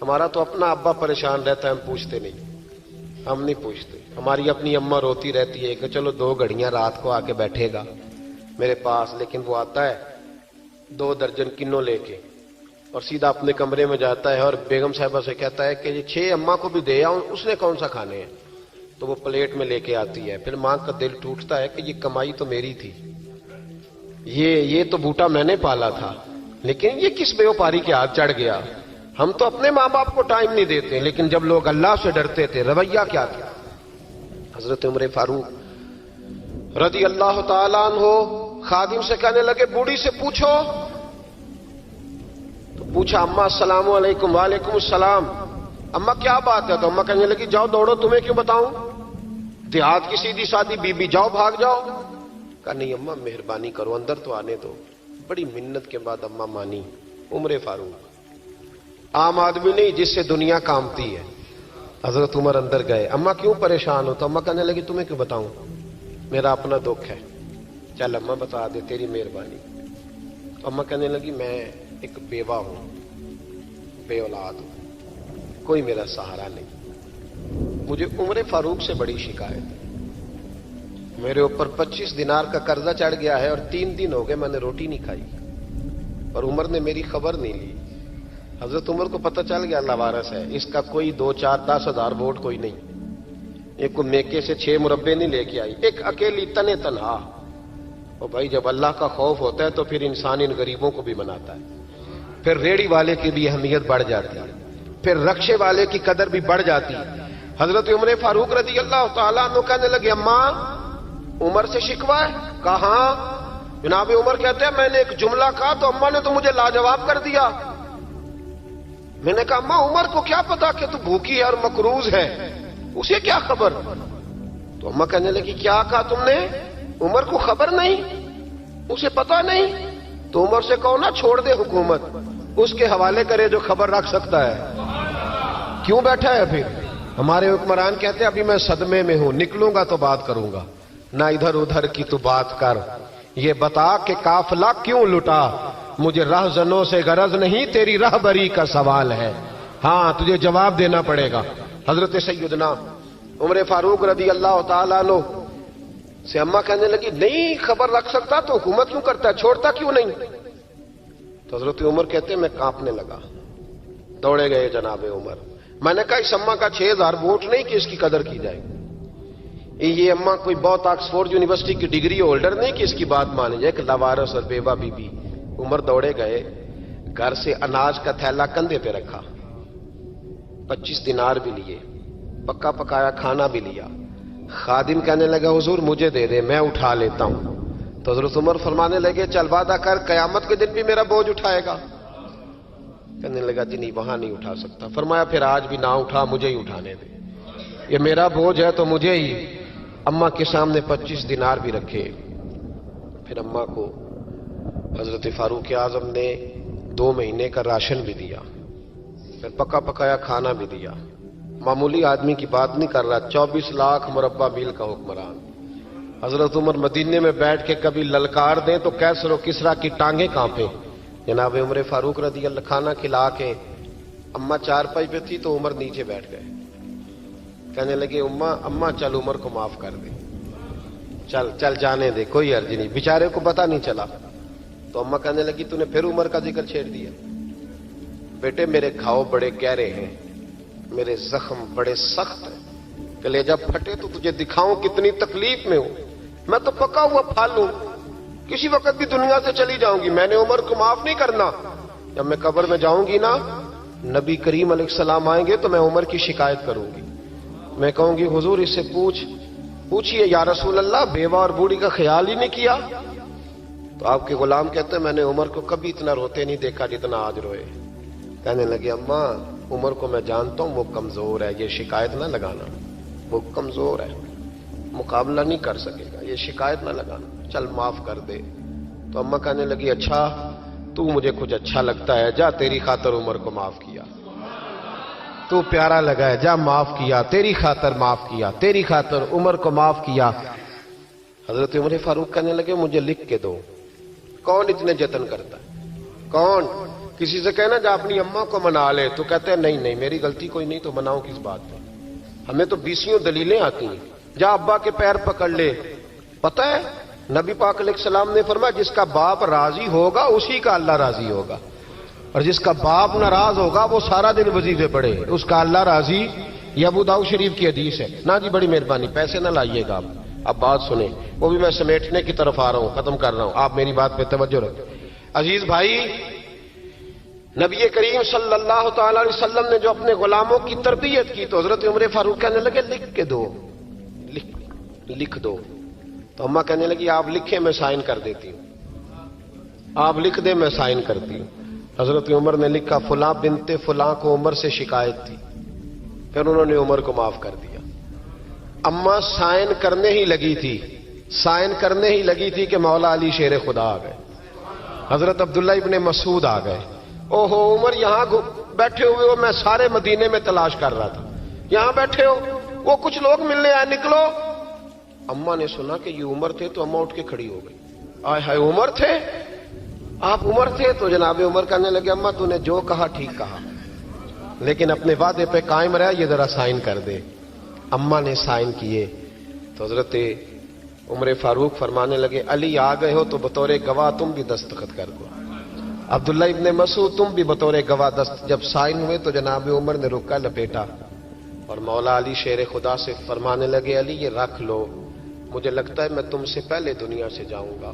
ہمارا تو اپنا ابا پریشان رہتا ہے، ہم پوچھتے نہیں، ہم نہیں پوچھتے. ہماری اپنی اماں روتی رہتی ہے کہ چلو 2 گھڑیاں رات کو آ کے بیٹھے گا میرے پاس، لیکن وہ آتا ہے 2 درجن کنوں لے کے اور سیدھا اپنے کمرے میں جاتا ہے اور بیگم صاحبہ سے کہتا ہے کہ یہ 6 اماں کو بھی دے آؤں، اس نے کون سا کھانے ہیں؟ تو وہ پلیٹ میں لے کے آتی ہے. پھر ماں کا دل ٹوٹتا ہے کہ یہ کمائی تو میری تھی، یہ تو بوٹا میں نے پالا تھا، لیکن یہ کس بیوپاری کے ہاتھ چڑھ گیا؟ ہم تو اپنے ماں باپ کو ٹائم نہیں دیتے، لیکن جب لوگ اللہ سے ڈرتے تھے رویہ کیا تھا؟ حضرت عمر فاروق رضی اللہ تعالیٰ عنہ خادم سے کہنے لگے بوڑھی سے پوچھو، تو پوچھا اماں السلام علیکم، وعلیکم السلام، اماں کیا بات ہے؟ تو اماں کہنے لگی جاؤ دوڑو، تمہیں کیوں بتاؤں، دیہات کی سیدھی سادی بی بی، جاؤ بھاگ جاؤ۔ کہا نہیں اماں مہربانی کرو، اندر تو آنے دو۔ بڑی منت کے بعد اماں مانی۔ عمر فاروق عام آدمی نہیں جس سے دنیا کامتی ہے۔ حضرت عمر اندر گئے، اماں کیوں پریشان ہو؟ تو اماں کہنے لگی تمہیں کیوں بتاؤں، میرا اپنا دکھ ہے، چل اماں بتا دے، تیری مہربانی۔ تو اماں کہنے لگی میں ایک بیوہ ہوں، بے اولاد ہوں، کوئی میرا سہارا نہیں، مجھے عمر فاروق سے بڑی شکایت ہے، میرے اوپر 25 دینار کا قرضہ چڑھ گیا ہے اور 3 دن ہو گئے میں نے روٹی نہیں کھائی، اور عمر نے میری خبر نہیں لی۔ حضرت عمر کو پتہ چل گیا لوارث ہے، اس کا کوئی 2 4 10 ہزار ووٹ کوئی نہیں، ایک کو میکے سے 6 مربے نہیں لے کے آئی، ایک اکیلی تنے تنہا۔ اور بھائی جب اللہ کا خوف ہوتا ہے تو پھر انسان ان غریبوں کو بھی مناتا ہے، پھر ریڑھی والے کی بھی اہمیت بڑھ جاتی ہے، پھر رکشے والے کی قدر بھی بڑھ جاتی ہے۔ حضرت عمر فاروق رضی اللہ تعالیٰ عنہ کہنے لگے اماں عمر سے شکوہ ہے؟ کہاں؟ جناب عمر کہتے ہیں میں نے ایک جملہ کہا تو اماں نے تو مجھے لاجواب کر دیا۔ میں نے کہا اماں عمر کو کیا پتا کہ تو بھوکی ہے اور مقروض ہے، اسے کیا خبر؟ تو اماں کہنے لگی کیا کہا تم نے؟ عمر کو خبر نہیں، اسے پتا نہیں؟ تو عمر سے کہو نا چھوڑ دے حکومت، اس کے حوالے کرے جو خبر رکھ سکتا ہے، کیوں بیٹھا ہے پھر؟ ہمارے حکمران کہتے ہیں ابھی میں صدمے میں ہوں، نکلوں گا تو بات کروں گا، نہ ادھر ادھر کی تو بات کر، یہ بتا کہ قافلہ کیوں لٹا، مجھے رہزنوں سے غرض نہیں، تیری رہبری کا سوال ہے، ہاں تجھے جواب دینا پڑے گا۔ حضرت سیدنا عمر فاروق رضی اللہ تعالیٰ عنہ سے اماں کہنے لگی نہیں خبر رکھ سکتا تو حکومت کیوں کرتا ہے، چھوڑتا کیوں نہیں؟ تو حضرت عمر کہتے ہیں میں کانپنے لگا، دوڑے گئے جناب عمر۔ میں نے کہا اس اماں کا 6000 ووٹ نہیں کہ اس کی قدر کی جائے، یہ اماں کوئی بہت آکسفورڈ یونیورسٹی کی ڈگری ہولڈر نہیں کہ اس کی بات مانی جائے، کہ لاوارث اور بیوہ بی بی۔ عمر دوڑے گئے، گھر سے اناج کا تھیلا کندھے پہ رکھا، 25 دینار بھی لیے، پکا پکایا کھانا بھی لیا۔ خادم کہنے لگا حضور مجھے دے دے میں اٹھا لیتا ہوں۔ تو حضرت عمر فرمانے لگے چل وعدہ کر قیامت کے دن بھی میرا بوجھ اٹھائے گا؟ کہنے لگا جی نہیں وہاں نہیں اٹھا سکتا۔ فرمایا پھر آج بھی نہ اٹھا، مجھے ہی اٹھانے دے، یہ میرا بوجھ ہے تو مجھے ہی۔ اماں کے سامنے 25 دینار بھی رکھے، پھر اماں کو حضرت فاروق اعظم نے 2 مہینے کا راشن بھی دیا، پھر پکا پکایا کھانا بھی دیا۔ معمولی آدمی کی بات نہیں کر رہا، 24 لاکھ مربع میل کا حکمران۔ حضرت عمر مدینے میں بیٹھ کے کبھی للکار دیں تو کیسر و کسریٰ کی ٹانگیں کانپیں۔ جناب عمر فاروق رضی اللہ کھانا کھلا کے اماں چارپائی پہ تھی تو عمر نیچے بیٹھ گئے، کہنے لگے اماں چل عمر کو معاف کر دے، چل چل جانے دے، کوئی عرض نہیں، بیچارے کو پتہ نہیں چلا۔ تو اماں کہنے لگی تو نے پھر عمر کا ذکر چھیڑ دیا۔ بیٹے میرے گھاؤ بڑے گہرے ہیں، میرے زخم بڑے سخت ہیں، کلیجہ پھٹے تو تجھے دکھاؤں کتنی تکلیف میں ہوں، میں تو پکا ہوا پھل ہوں، کسی وقت بھی دنیا سے چلی جاؤں گی، میں نے عمر کو معاف نہیں کرنا۔ جب میں قبر میں جاؤں گی نا، نبی کریم علیہ السلام آئیں گے تو میں عمر کی شکایت کروں گی، میں کہوں گی حضور اس سے پوچھئے یا رسول اللہ بیوہ اور بوڑھی کا خیال ہی نہیں کیا؟ تو آپ کے غلام کہتے ہیں میں نے عمر کو کبھی اتنا روتے نہیں دیکھا جتنا آج روئے۔ کہنے لگے اماں عمر کو میں جانتا ہوں وہ کمزور ہے، یہ شکایت نہ لگانا، وہ کمزور ہے، مقابلہ نہیں کر سکے گا، یہ شکایت نہ لگانا، چل معاف کر دے۔ تو اماں کہنے لگی اچھا تو مجھے کچھ اچھا لگتا ہے، جا تیری خاطر عمر کو معاف کیا، تو پیارا لگا ہے، جا معاف کیا، تیری خاطر معاف کیا، تیری خاطر عمر کو معاف کیا۔ حضرت عمر فاروق کہنے لگے مجھے لکھ کے دو، کون اتنے جتن کرتا ہے؟ کون؟ کسی سے کہنا جا اپنی اماں کو منا لے، تو کہتے ہیں نہیں نہیں میری غلطی کوئی نہیں تو مناؤں کس بات پر، ہمیں تو 20 دلیلیں آتی ہیں، جا ابا کے پیر پکڑ لے۔ پتہ ہے نبی پاک علیہ السلام نے فرمایا جس کا باپ راضی ہوگا اسی کا اللہ راضی ہوگا، اور جس کا باپ ناراض ہوگا وہ سارا دن وظیفے پڑھے، اس کا اللہ راضی۔ یہ ابو داؤد شریف کی حدیث ہے۔ نا جی بڑی مہربانی، پیسے نہ لائیے گا آپ، اب بات سنیں، وہ بھی میں سمیٹنے کی طرف آ رہا ہوں، ختم کر رہا ہوں، آپ میری بات پہ توجہ رکھیں۔ عزیز بھائی نبی کریم صلی اللہ تعالی علیہ وسلم نے جو اپنے غلاموں کی تربیت کی تو حضرت عمر فاروق کہنے لگے لکھ کے دو، لکھ دو. تو اماں کہنے لگی آپ لکھیں میں سائن کر دیتی ہوں، آپ لکھ دیں میں سائن کرتی ہوں. حضرت عمر نے لکھا فلاں بنت فلاں کو عمر سے شکایت تھی، پھر انہوں نے عمر کو معاف کر دیا. اماں سائن کرنے ہی لگی تھی کہ مولا علی شیر خدا آ گئے، حضرت عبداللہ ابن مسعود آ گئے. اوہو عمر یہاں بیٹھے ہوئے ہو، میں سارے مدینے میں تلاش کر رہا تھا، یہاں بیٹھے ہو، وہ کچھ لوگ ملنے آئے، نکلو. اماں نے سنا کہ یہ عمر تھے تو اماں اٹھ کے کھڑی ہو گئی. آئے ہائے عمر تھے، آپ عمر تھے؟ تو جناب عمر کہنے لگے اماں تو نے جو کہا ٹھیک کہا، لیکن اپنے وعدے پہ قائم رہا، یہ ذرا سائن کر دے. اماں نے سائن کیے تو حضرت عمر فاروق فرمانے لگے علی آ گئے ہو تو بطور گواہ تم بھی دستخط کر دو. عبداللہ ابن مسعود تم بھی بطور گواہ جب سائن ہوئے تو جناب عمر نے رکا لپیٹا اور مولا علی شیر خدا سے فرمانے لگے علی یہ رکھ لو، مجھے لگتا ہے میں تم سے پہلے دنیا سے جاؤں گا،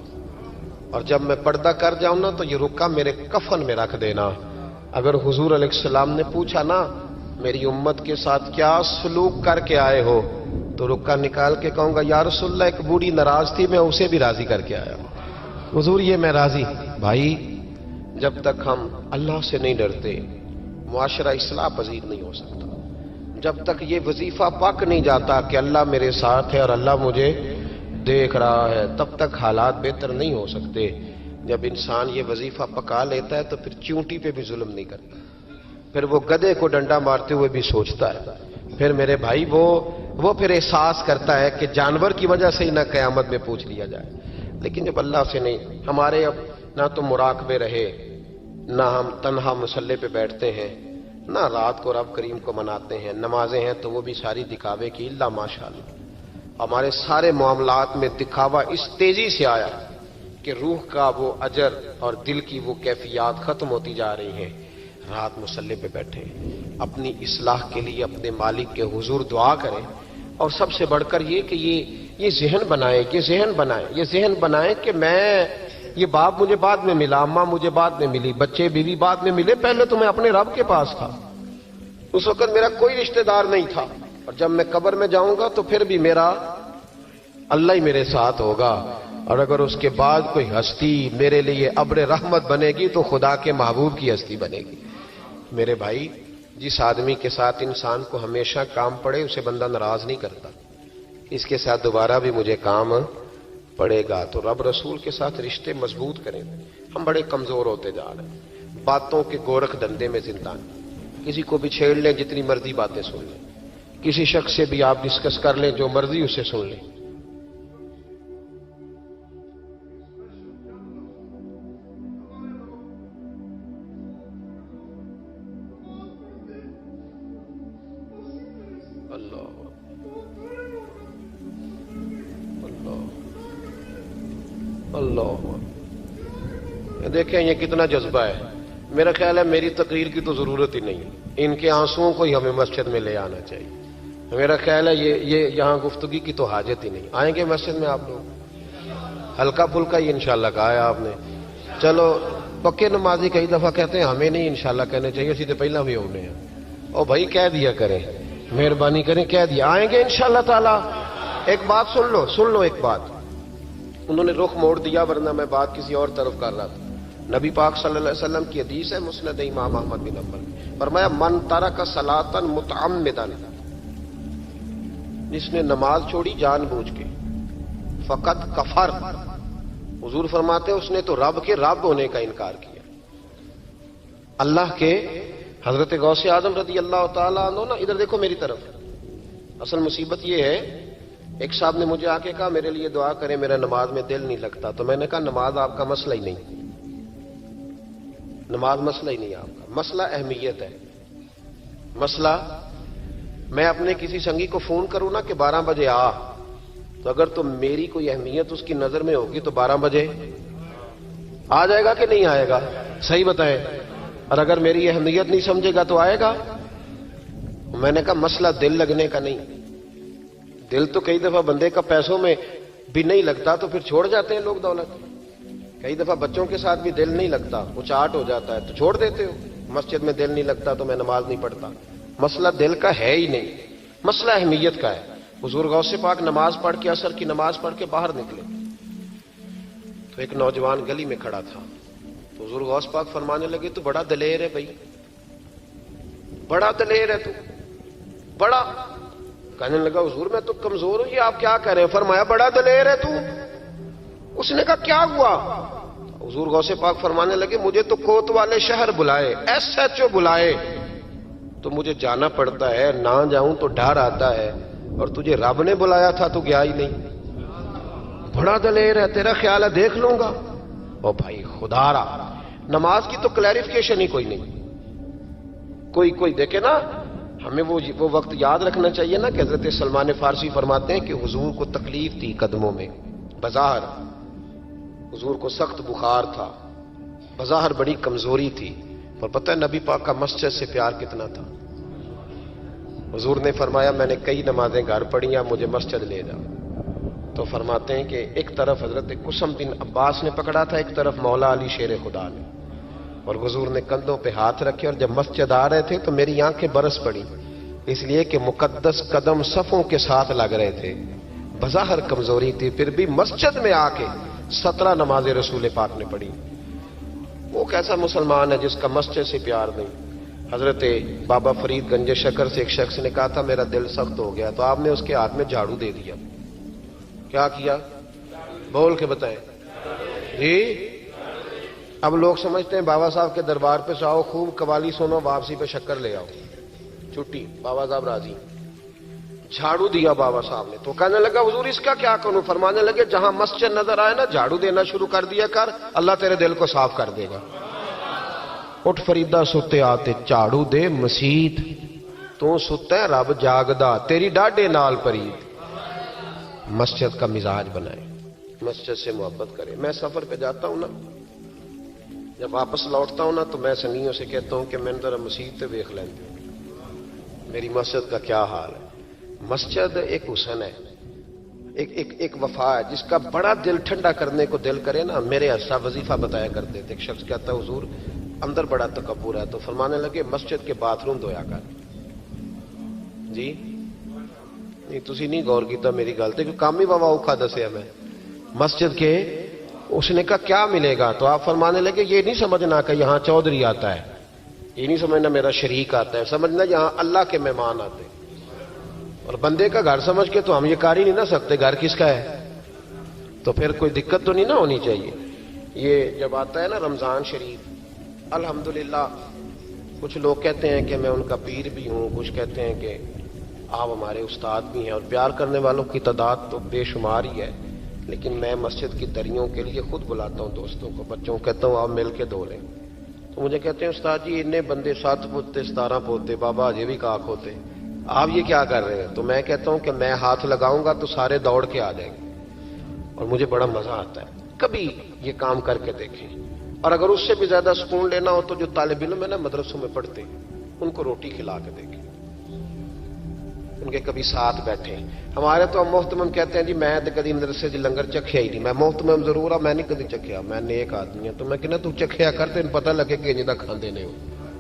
اور جب میں پردہ کر جاؤں نا تو یہ رکا میرے کفن میں رکھ دینا. اگر حضور علیہ السلام نے پوچھا نا میری امت کے ساتھ کیا سلوک کر کے آئے ہو تو رکا نکال کے کہوں گا یا رسول اللہ ایک بوڑھی ناراض تھی میں اسے بھی راضی کر کے آیا ہوں، حضور یہ میں راضی. بھائی جب تک ہم اللہ سے نہیں ڈرتے معاشرہ اصلاح پذیر نہیں ہو سکتا. جب تک یہ وظیفہ پک نہیں جاتا کہ اللہ میرے ساتھ ہے اور اللہ مجھے دیکھ رہا ہے تب تک حالات بہتر نہیں ہو سکتے. جب انسان یہ وظیفہ پکا لیتا ہے تو پھر چونٹی پہ بھی ظلم نہیں کرتا، پھر وہ گدھے کو ڈنڈا مارتے ہوئے بھی سوچتا ہے، پھر میرے بھائی وہ پھر احساس کرتا ہے کہ جانور کی وجہ سے ہی نہ قیامت میں پوچھ لیا جائے. لیکن جب اللہ سے نہیں، ہمارے اب نہ تو مراقبے رہے، نہ ہم تنہا مصلے پہ بیٹھتے ہیں، نہ رات کو رب کریم کو مناتے ہیں، نمازیں ہیں تو وہ بھی ساری دکھاوے کی اللہ ماشاءاللہ. ہمارے سارے معاملات میں دکھاوا اس تیزی سے آیا کہ روح کا وہ اجر اور دل کی وہ کیفیات ختم ہوتی جا رہی ہیں. رات مصلے پہ بیٹھے اپنی اصلاح کے لیے اپنے مالک کے حضور دعا کریں، اور سب سے بڑھ کر یہ کہ یہ ذہن بنائیں کہ میں یہ باپ مجھے بعد میں ملا، اماں مجھے بعد میں ملی، بچے بیوی بعد میں ملے، پہلے تو میں اپنے رب کے پاس تھا. اس وقت میرا کوئی رشتہ دار نہیں تھا، اور جب میں قبر میں جاؤں گا تو پھر بھی میرا اللہ ہی میرے ساتھ ہوگا. اور اگر اس کے بعد کوئی ہستی میرے لیے ابر رحمت بنے گی تو خدا کے محبوب کی ہستی بنے گی. میرے بھائی جس آدمی کے ساتھ انسان کو ہمیشہ کام پڑے اسے بندہ ناراض نہیں کرتا، اس کے ساتھ دوبارہ بھی مجھے کام پڑے گا. تو رب رسول کے ساتھ رشتے مضبوط کریں. ہم بڑے کمزور ہوتے جا رہے ہیں، باتوں کے گورکھ دھندے میں زندہ ہیں. کسی کو بھی چھیڑ لیں، جتنی مرضی باتیں سن لیں، کسی شخص سے بھی آپ ڈسکس کر لیں، جو مرضی اسے سن لیں. اللہ دیکھیں یہ کتنا جذبہ ہے. میرا خیال ہے میری تقریر کی تو ضرورت ہی نہیں، ان کے آنسوؤں کو ہی ہمیں مسجد میں لے آنا چاہیے. میرا خیال ہے یہ یہاں گفتگی کی تو حاجت ہی نہیں. آئیں گے مسجد میں آپ لوگ؟ ہلکا پھلکا ہی انشاءاللہ کہا ہے آپ نے. چلو پکے نمازی کئی دفعہ کہتے ہیں ہمیں نہیں انشاءاللہ کہنے چاہیے، سیدھے پہلا بھی ہونے ہیں. او بھائی کہہ دیا کریں، مہربانی کریں کہہ دیا. آئیں گے انشاءاللہ تعالی. ایک بات سن لو ایک بات. انہوں نے رخ موڑ دیا ورنہ میں بات کسی اور طرف کر رہا تھا. نبی پاک صلی اللہ علیہ وسلم کی حدیث ہے مسند امام احمد بن حنبل، فرمایا من ترک صلاۃ متعمدا، جس نے نماز چھوڑی جان بوجھ کے، فقط کفر. حضور فرماتے ہیں اس نے تو رب کے رب ہونے کا انکار کیا. اللہ کے حضرت غوث اعظم رضی اللہ تعالیٰ عنہ نا، ادھر دیکھو میری طرف. اصل مصیبت یہ ہے، ایک صاحب نے مجھے آ کے کہا میرے لیے دعا کریں میرا نماز میں دل نہیں لگتا. تو میں نے کہا نماز آپ کا مسئلہ ہی نہیں، نماز مسئلہ ہی نہیں آپ کا، مسئلہ اہمیت ہے. مسئلہ میں اپنے کسی سنگی کو فون کروں نا کہ 12 بجے آ، تو اگر تو میری کوئی اہمیت اس کی نظر میں ہوگی تو 12 بجے آ جائے گا کہ نہیں آئے گا؟ صحیح بتائیں. اور اگر میری اہمیت نہیں سمجھے گا تو آئے گا؟ میں نے کہا مسئلہ دل لگنے کا نہیں. دل تو کئی دفعہ بندے کا پیسوں میں بھی نہیں لگتا تو پھر چھوڑ جاتے ہیں لوگ دولت. کئی دفعہ بچوں کے ساتھ بھی دل نہیں لگتا، وہ چاٹ ہو جاتا ہے تو چھوڑ دیتے ہو. مسجد میں دل نہیں لگتا تو میں نماز نہیں پڑھتا. مسئلہ دل کا ہے ہی نہیں, مسئلہ اہمیت کا ہے. حضور غوث پاک نماز پڑھ کے, عصر کی نماز پڑھ کے باہر نکلے تو ایک نوجوان گلی میں کھڑا تھا. تو حضور غوث پاک فرمانے لگے تو بڑا دلیر ہے بھائی, بڑا دلیر ہے تو, بڑا. کہنے لگا حضور میں تو کمزور ہوں, یہ آپ کیا کہہ رہے ہیں؟ فرمایا بڑا دلیر ہے تو. اس نے کہا کیا ہوا؟ حضور غوث پاک فرمانے لگے مجھے تو کوت والے شہر بلائے, SHO بلائے تو مجھے جانا پڑتا ہے, نہ جاؤں تو ڈر آتا ہے, اور تجھے رب نے بلایا تھا تو گیا ہی نہیں. بڑا دلیر ہے, تیرا خیال ہے دیکھ لوں گا. او بھائی خدا را, نماز کی تو کلیریفیکیشن ہی کوئی نہیں. کوئی دیکھے نا, ہمیں وہ وقت یاد رکھنا چاہیے نا کہ حضرت سلمان فارسی فرماتے ہیں کہ حضور کو تکلیف تھی قدموں میں, بظاہر حضور کو سخت بخار تھا, بظاہر بڑی کمزوری تھی, پر پتہ ہے نبی پاک کا مسجد سے پیار کتنا تھا. حضور نے فرمایا میں نے کئی نمازیں گھر پڑھی ہیں, مجھے مسجد لے جا. تو فرماتے ہیں کہ ایک طرف حضرت قسم بن عباس نے پکڑا تھا, ایک طرف مولا علی شیر خدا نے, اور حضور نے کندھوں پہ ہاتھ رکھے, اور جب مسجد آ رہے تھے تو میری آنکھیں برس پڑی, اس لیے کہ مقدس قدم صفوں کے ساتھ لگ رہے تھے. بظاہر کمزوری تھی, پھر بھی مسجد میں آ کے 17 نمازیں رسول پاک نے پڑھی. وہ کیسا مسلمان ہے جس کا مسجد سے پیار نہیں؟ حضرت بابا فرید گنج شکر سے ایک شخص نے کہا تھا میرا دل سخت ہو گیا, تو آپ نے اس کے ہاتھ میں جھاڑو دے دیا. کیا کیا؟ بول کے بتائیں جی. اب لوگ سمجھتے ہیں بابا صاحب کے دربار پہ جاؤ, خوب قوالی سنو, واپسی پہ شکر لے آؤ, چھٹی, بابا صاحب راضی. جھاڑو دیا بابا صاحب نے. تو کہنے لگا حضور اس کا کیا کروں؟ فرمانے لگے جہاں مسجد نظر آئے نا جھاڑو دینا شروع کر دیا کر, اللہ تیرے دل کو صاف کر دے گا. اٹھ فریدا ستے آتے جھاڑو دے مسیت, تو ستا ہے رب جاگدا تیری ڈاڈے نال پرید. مسجد کا مزاج بنائے, مسجد سے محبت کرے. میں سفر پہ جاتا ہوں نا, جب واپس لوٹتا ہوں نا تو میں سنگیوں سے کہتا ہوں کہ میں ذرا مسجد سے دیکھ لیتے ہوں میری مسجد کا کیا حال ہے. مسجد ایک حسن ہے, ایک وفا ہے جس کا بڑا دل ٹھنڈا کرنے کو دل کرے نا. میرے ایسا وظیفہ بتایا کرتے تھے, ایک شخص کہتا حضور اندر بڑا تکبر ہے, تو فرمانے لگے مسجد کے باتھ روم دھویا کر. جی نہیں تسی نہیں غور کیتا میری گل تے, کام ہی بابا اوکھا دسیا میں مسجد کے. اس نے کہا کیا ملے گا؟ تو آپ فرمانے لگے یہ نہیں سمجھنا کہ یہاں چودھری آتا ہے, یہ نہیں سمجھنا میرا شریک آتا ہے, سمجھنا یہاں اللہ کے مہمان آتے. اور بندے کا گھر سمجھ کے تو ہم یہ کر ہی نہیں نہ سکتے گھر کس کا ہے, تو پھر کوئی دقت تو نہیں نہ ہونی چاہیے. یہ جب آتا ہے نا رمضان شریف, الحمدللہ کچھ لوگ کہتے ہیں کہ میں ان کا پیر بھی ہوں, کچھ کہتے ہیں کہ آپ ہمارے استاد بھی ہیں, اور پیار کرنے والوں کی تعداد تو بے شمار ہی ہے. لیکن میں مسجد کی دریوں کے لیے خود بلاتا ہوں دوستوں کو, بچوں کو کہتا ہوں آپ مل کے دھو لیں. تو مجھے کہتے ہیں استاد جی اتنے بندے 7 پوتے 17 پوتے, بابا اجے بھی کاک ہوتے, آپ یہ کیا کر رہے ہیں؟ تو میں کہتا ہوں کہ میں ہاتھ لگاؤں گا تو سارے دوڑ کے آ جائیں گے, اور مجھے بڑا مزہ آتا ہے. کبھی یہ کام کر کے دیکھیں. اور اگر اس سے بھی زیادہ سکون لینا ہو تو جو طالب علم ہے نا مدرسوں میں پڑھتے, ان کو روٹی کھلا کے دیکھیں, ان کے کبھی ساتھ بیٹھیں. ہمارے تو ہم محتمم کہتے ہیں جی میں تو کبھی مدرسے سے لنگر چکھیا ہی نہیں. میں محتمم ضرور ہوں, میں نہیں کبھی چکھیا, میں نیک آدمی ہوں. تو میں کہنا تو چکھیا کر, تین پتہ لگے کہ جی تک کھاندے نہیں ہو.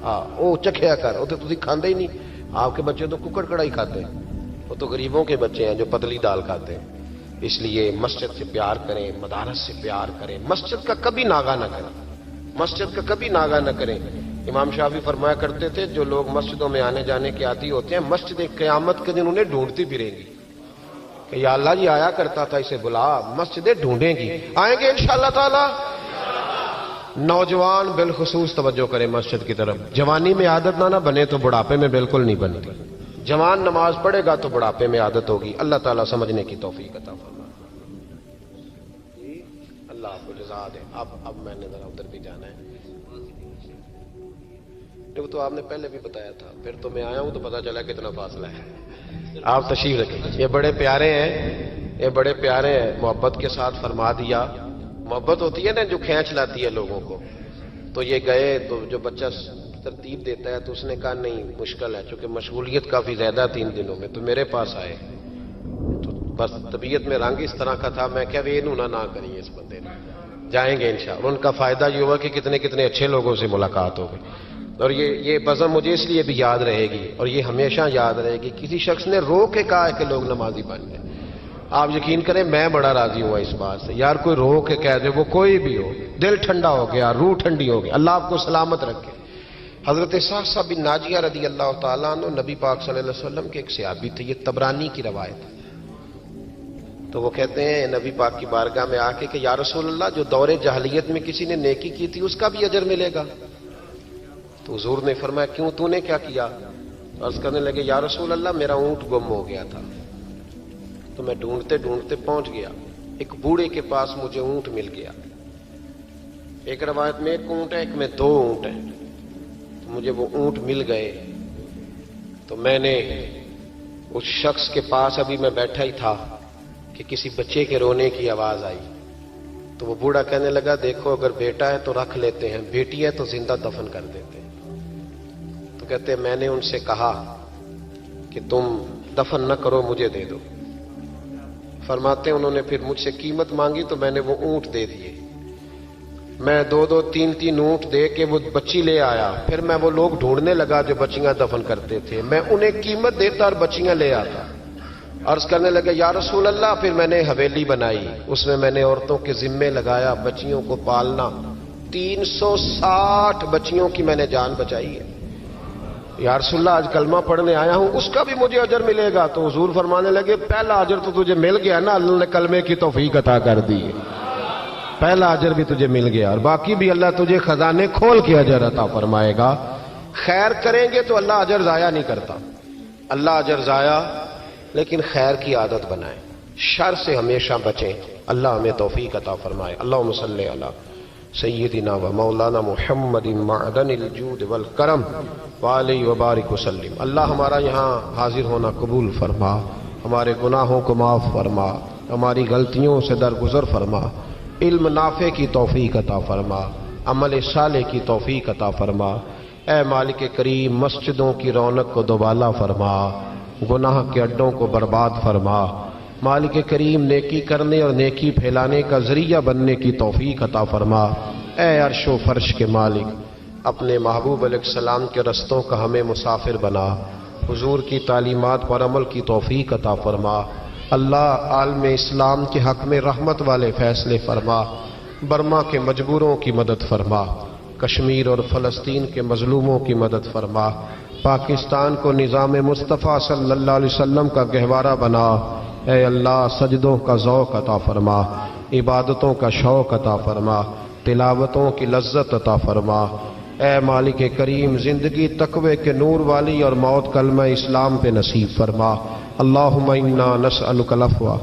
ہاں وہ چکھیا کر, وہ تو تسی کھاندے ہی نہیں. آپ کے بچے تو ککڑ کڑائی کھاتے ہیں, وہ تو غریبوں کے بچے ہیں جو پتلی دال کھاتے ہیں. اس لیے مسجد سے پیار کریں, مدارس سے پیار کریں, مسجد کا کبھی ناغہ نہ کریں, مسجد کا کبھی ناغہ نہ کریں. امام شافعی فرمایا کرتے تھے جو لوگ مسجدوں میں آنے جانے کے عادی ہوتے ہیں, مسجد قیامت کے دن انہیں ڈھونڈتی پھریں گی کہ یا اللہ جی آیا کرتا تھا اسے بلا. مسجدیں ڈھونڈیں گی, آئیں گے انشاءاللہ تعالی. نوجوان بالخصوص توجہ کریں مسجد کی طرف. جوانی میں عادت نہ بنے تو بڑھاپے میں بالکل نہیں بنتی. جوان نماز پڑھے گا تو بڑھاپے میں عادت ہوگی. اللہ تعالیٰ سمجھنے کی توفیق عطا فرمائے. اللہ آپ کو جزا دے. اب میں نے ذرا ادھر بھی جانا ہے. وہ تو آپ نے پہلے بھی بتایا تھا, پھر تو میں آیا ہوں تو پتا چلا کتنا فاصلہ ہے. آپ تشریف رکھیں. یہ بڑے پیارے ہیں, یہ بڑے پیارے ہیں, محبت کے ساتھ فرما دیا. محبت ہوتی ہے نا جو کھینچ لاتی ہے لوگوں کو. تو یہ گئے تو جو بچہ ترتیب دیتا ہے تو اس نے کہا نہیں مشکل ہے, چونکہ مشغولیت کافی زیادہ 3 دنوں میں, تو میرے پاس آئے. تو بس طبیعت میں رنگ اس طرح کا تھا, میں کیا وہ انہوں نہ کریے اس بندے نے, جائیں گے انشاءاللہ. ان کا فائدہ یہ ہوا کہ کتنے کتنے اچھے لوگوں سے ملاقات ہو گئی. اور یہ بزم مجھے اس لیے بھی یاد رہے گی اور یہ ہمیشہ یاد رہے گی، کسی شخص نے رو کے کہا ہے کہ لوگ نمازی بن جائیں. آپ یقین کریں میں بڑا راضی ہوا اس بات سے. یار کوئی رو کے کہہ دے، وہ کوئی بھی ہو، دل ٹھنڈا ہو گیا، روح ٹھنڈی ہو گئی. اللہ آپ کو سلامت رکھے. حضرت صاحب بن ناجیہ رضی اللہ تعالیٰ عنہ نبی پاک صلی اللہ علیہ وسلم کے ایک صحابی تھے. یہ طبرانی کی روایت ہے. تو وہ کہتے ہیں نبی پاک کی بارگاہ میں آ کے کہ یا رسول اللہ، جو دور جاہلیت میں کسی نے نیکی کی تھی اس کا بھی اجر ملے گا؟ تو حضور نے فرمایا کیوں، تو نے کیا کیا؟ عرض کرنے لگے یا رسول اللہ میرا اونٹ گم ہو گیا تھا، تو میں ڈھونڈتے ڈھونڈتے پہنچ گیا، ایک بوڑھے کے پاس مجھے اونٹ مل گیا. ایک روایت میں ایک اونٹ ہے، ایک میں دو اونٹ ہیں. تو مجھے وہ اونٹ مل گئے. تو میں نے اس شخص کے پاس، ابھی میں بیٹھا ہی تھا کہ کسی بچے کے رونے کی آواز آئی. تو وہ بوڑھا کہنے لگا دیکھو اگر بیٹا ہے تو رکھ لیتے ہیں، بیٹی ہے تو زندہ دفن کر دیتے ہیں. تو کہتے ہیں میں نے ان سے کہا کہ تم دفن نہ کرو، مجھے دے دو. فرماتے ہیں انہوں نے پھر مجھ سے قیمت مانگی تو میں نے وہ اونٹ دے دیے. میں دو تین اونٹ دے کے وہ بچی لے آیا. پھر میں وہ لوگ ڈھونڈنے لگا جو بچیاں دفن کرتے تھے، میں انہیں قیمت دیتا اور بچیاں لے آتا. عرض کرنے لگے یا رسول اللہ، پھر میں نے حویلی بنائی، اس میں میں نے عورتوں کے ذمے لگایا بچیوں کو پالنا. 360 بچیوں کی میں نے جان بچائی ہے. یا رسول اللہ آج کلمہ پڑھنے آیا ہوں، اس کا بھی مجھے اجر ملے گا؟ تو حضور فرمانے لگے پہلا اجر تو تجھے مل گیا نا، اللہ نے کلمے کی توفیق عطا کر دی. پہلا اجر بھی تجھے مل گیا اور باقی بھی اللہ تجھے خزانے کھول کے اجر عطا فرمائے گا. خیر کریں گے تو اللہ اجر ضائع نہیں کرتا. اللہ اجر ضائع، لیکن خیر کی عادت بنائیں، شر سے ہمیشہ بچیں. اللہ ہمیں توفیق عطا فرمائے. اللہم صلی علی سیدنا و مولانا محمد معدن الجود والکرم وعلیہ وبارک وسلم. اللہ ہمارا یہاں حاضر ہونا قبول فرما، ہمارے گناہوں کو معاف فرما، ہماری غلطیوں سے درگزر فرما، علم نافع کی توفیق عطا فرما، عمل صالح کی توفیق عطا فرما. اے مالک کریم مسجدوں کی رونق کو دوبالا فرما، گناہ کے اڈوں کو برباد فرما. مالک کریم نیکی کرنے اور نیکی پھیلانے کا ذریعہ بننے کی توفیق عطا فرما. اے عرش و فرش کے مالک اپنے محبوب علیہ السلام کے رستوں کا ہمیں مسافر بنا، حضور کی تعلیمات پر عمل کی توفیق عطا فرما. اللہ عالم اسلام کے حق میں رحمت والے فیصلے فرما. برما کے مجبوروں کی مدد فرما، کشمیر اور فلسطین کے مظلوموں کی مدد فرما. پاکستان کو نظام مصطفیٰ صلی اللہ علیہ وسلم کا گہوارہ بنا. اے اللہ سجدوں کا ذوق عطا فرما، عبادتوں کا شوق عطا فرما، تلاوتوں کی لذت عطا فرما. اے مالک کریم زندگی تقوی کے نور والی اور موت کلمہ اسلام پہ نصیب فرما. اللہم انا نسألک العفو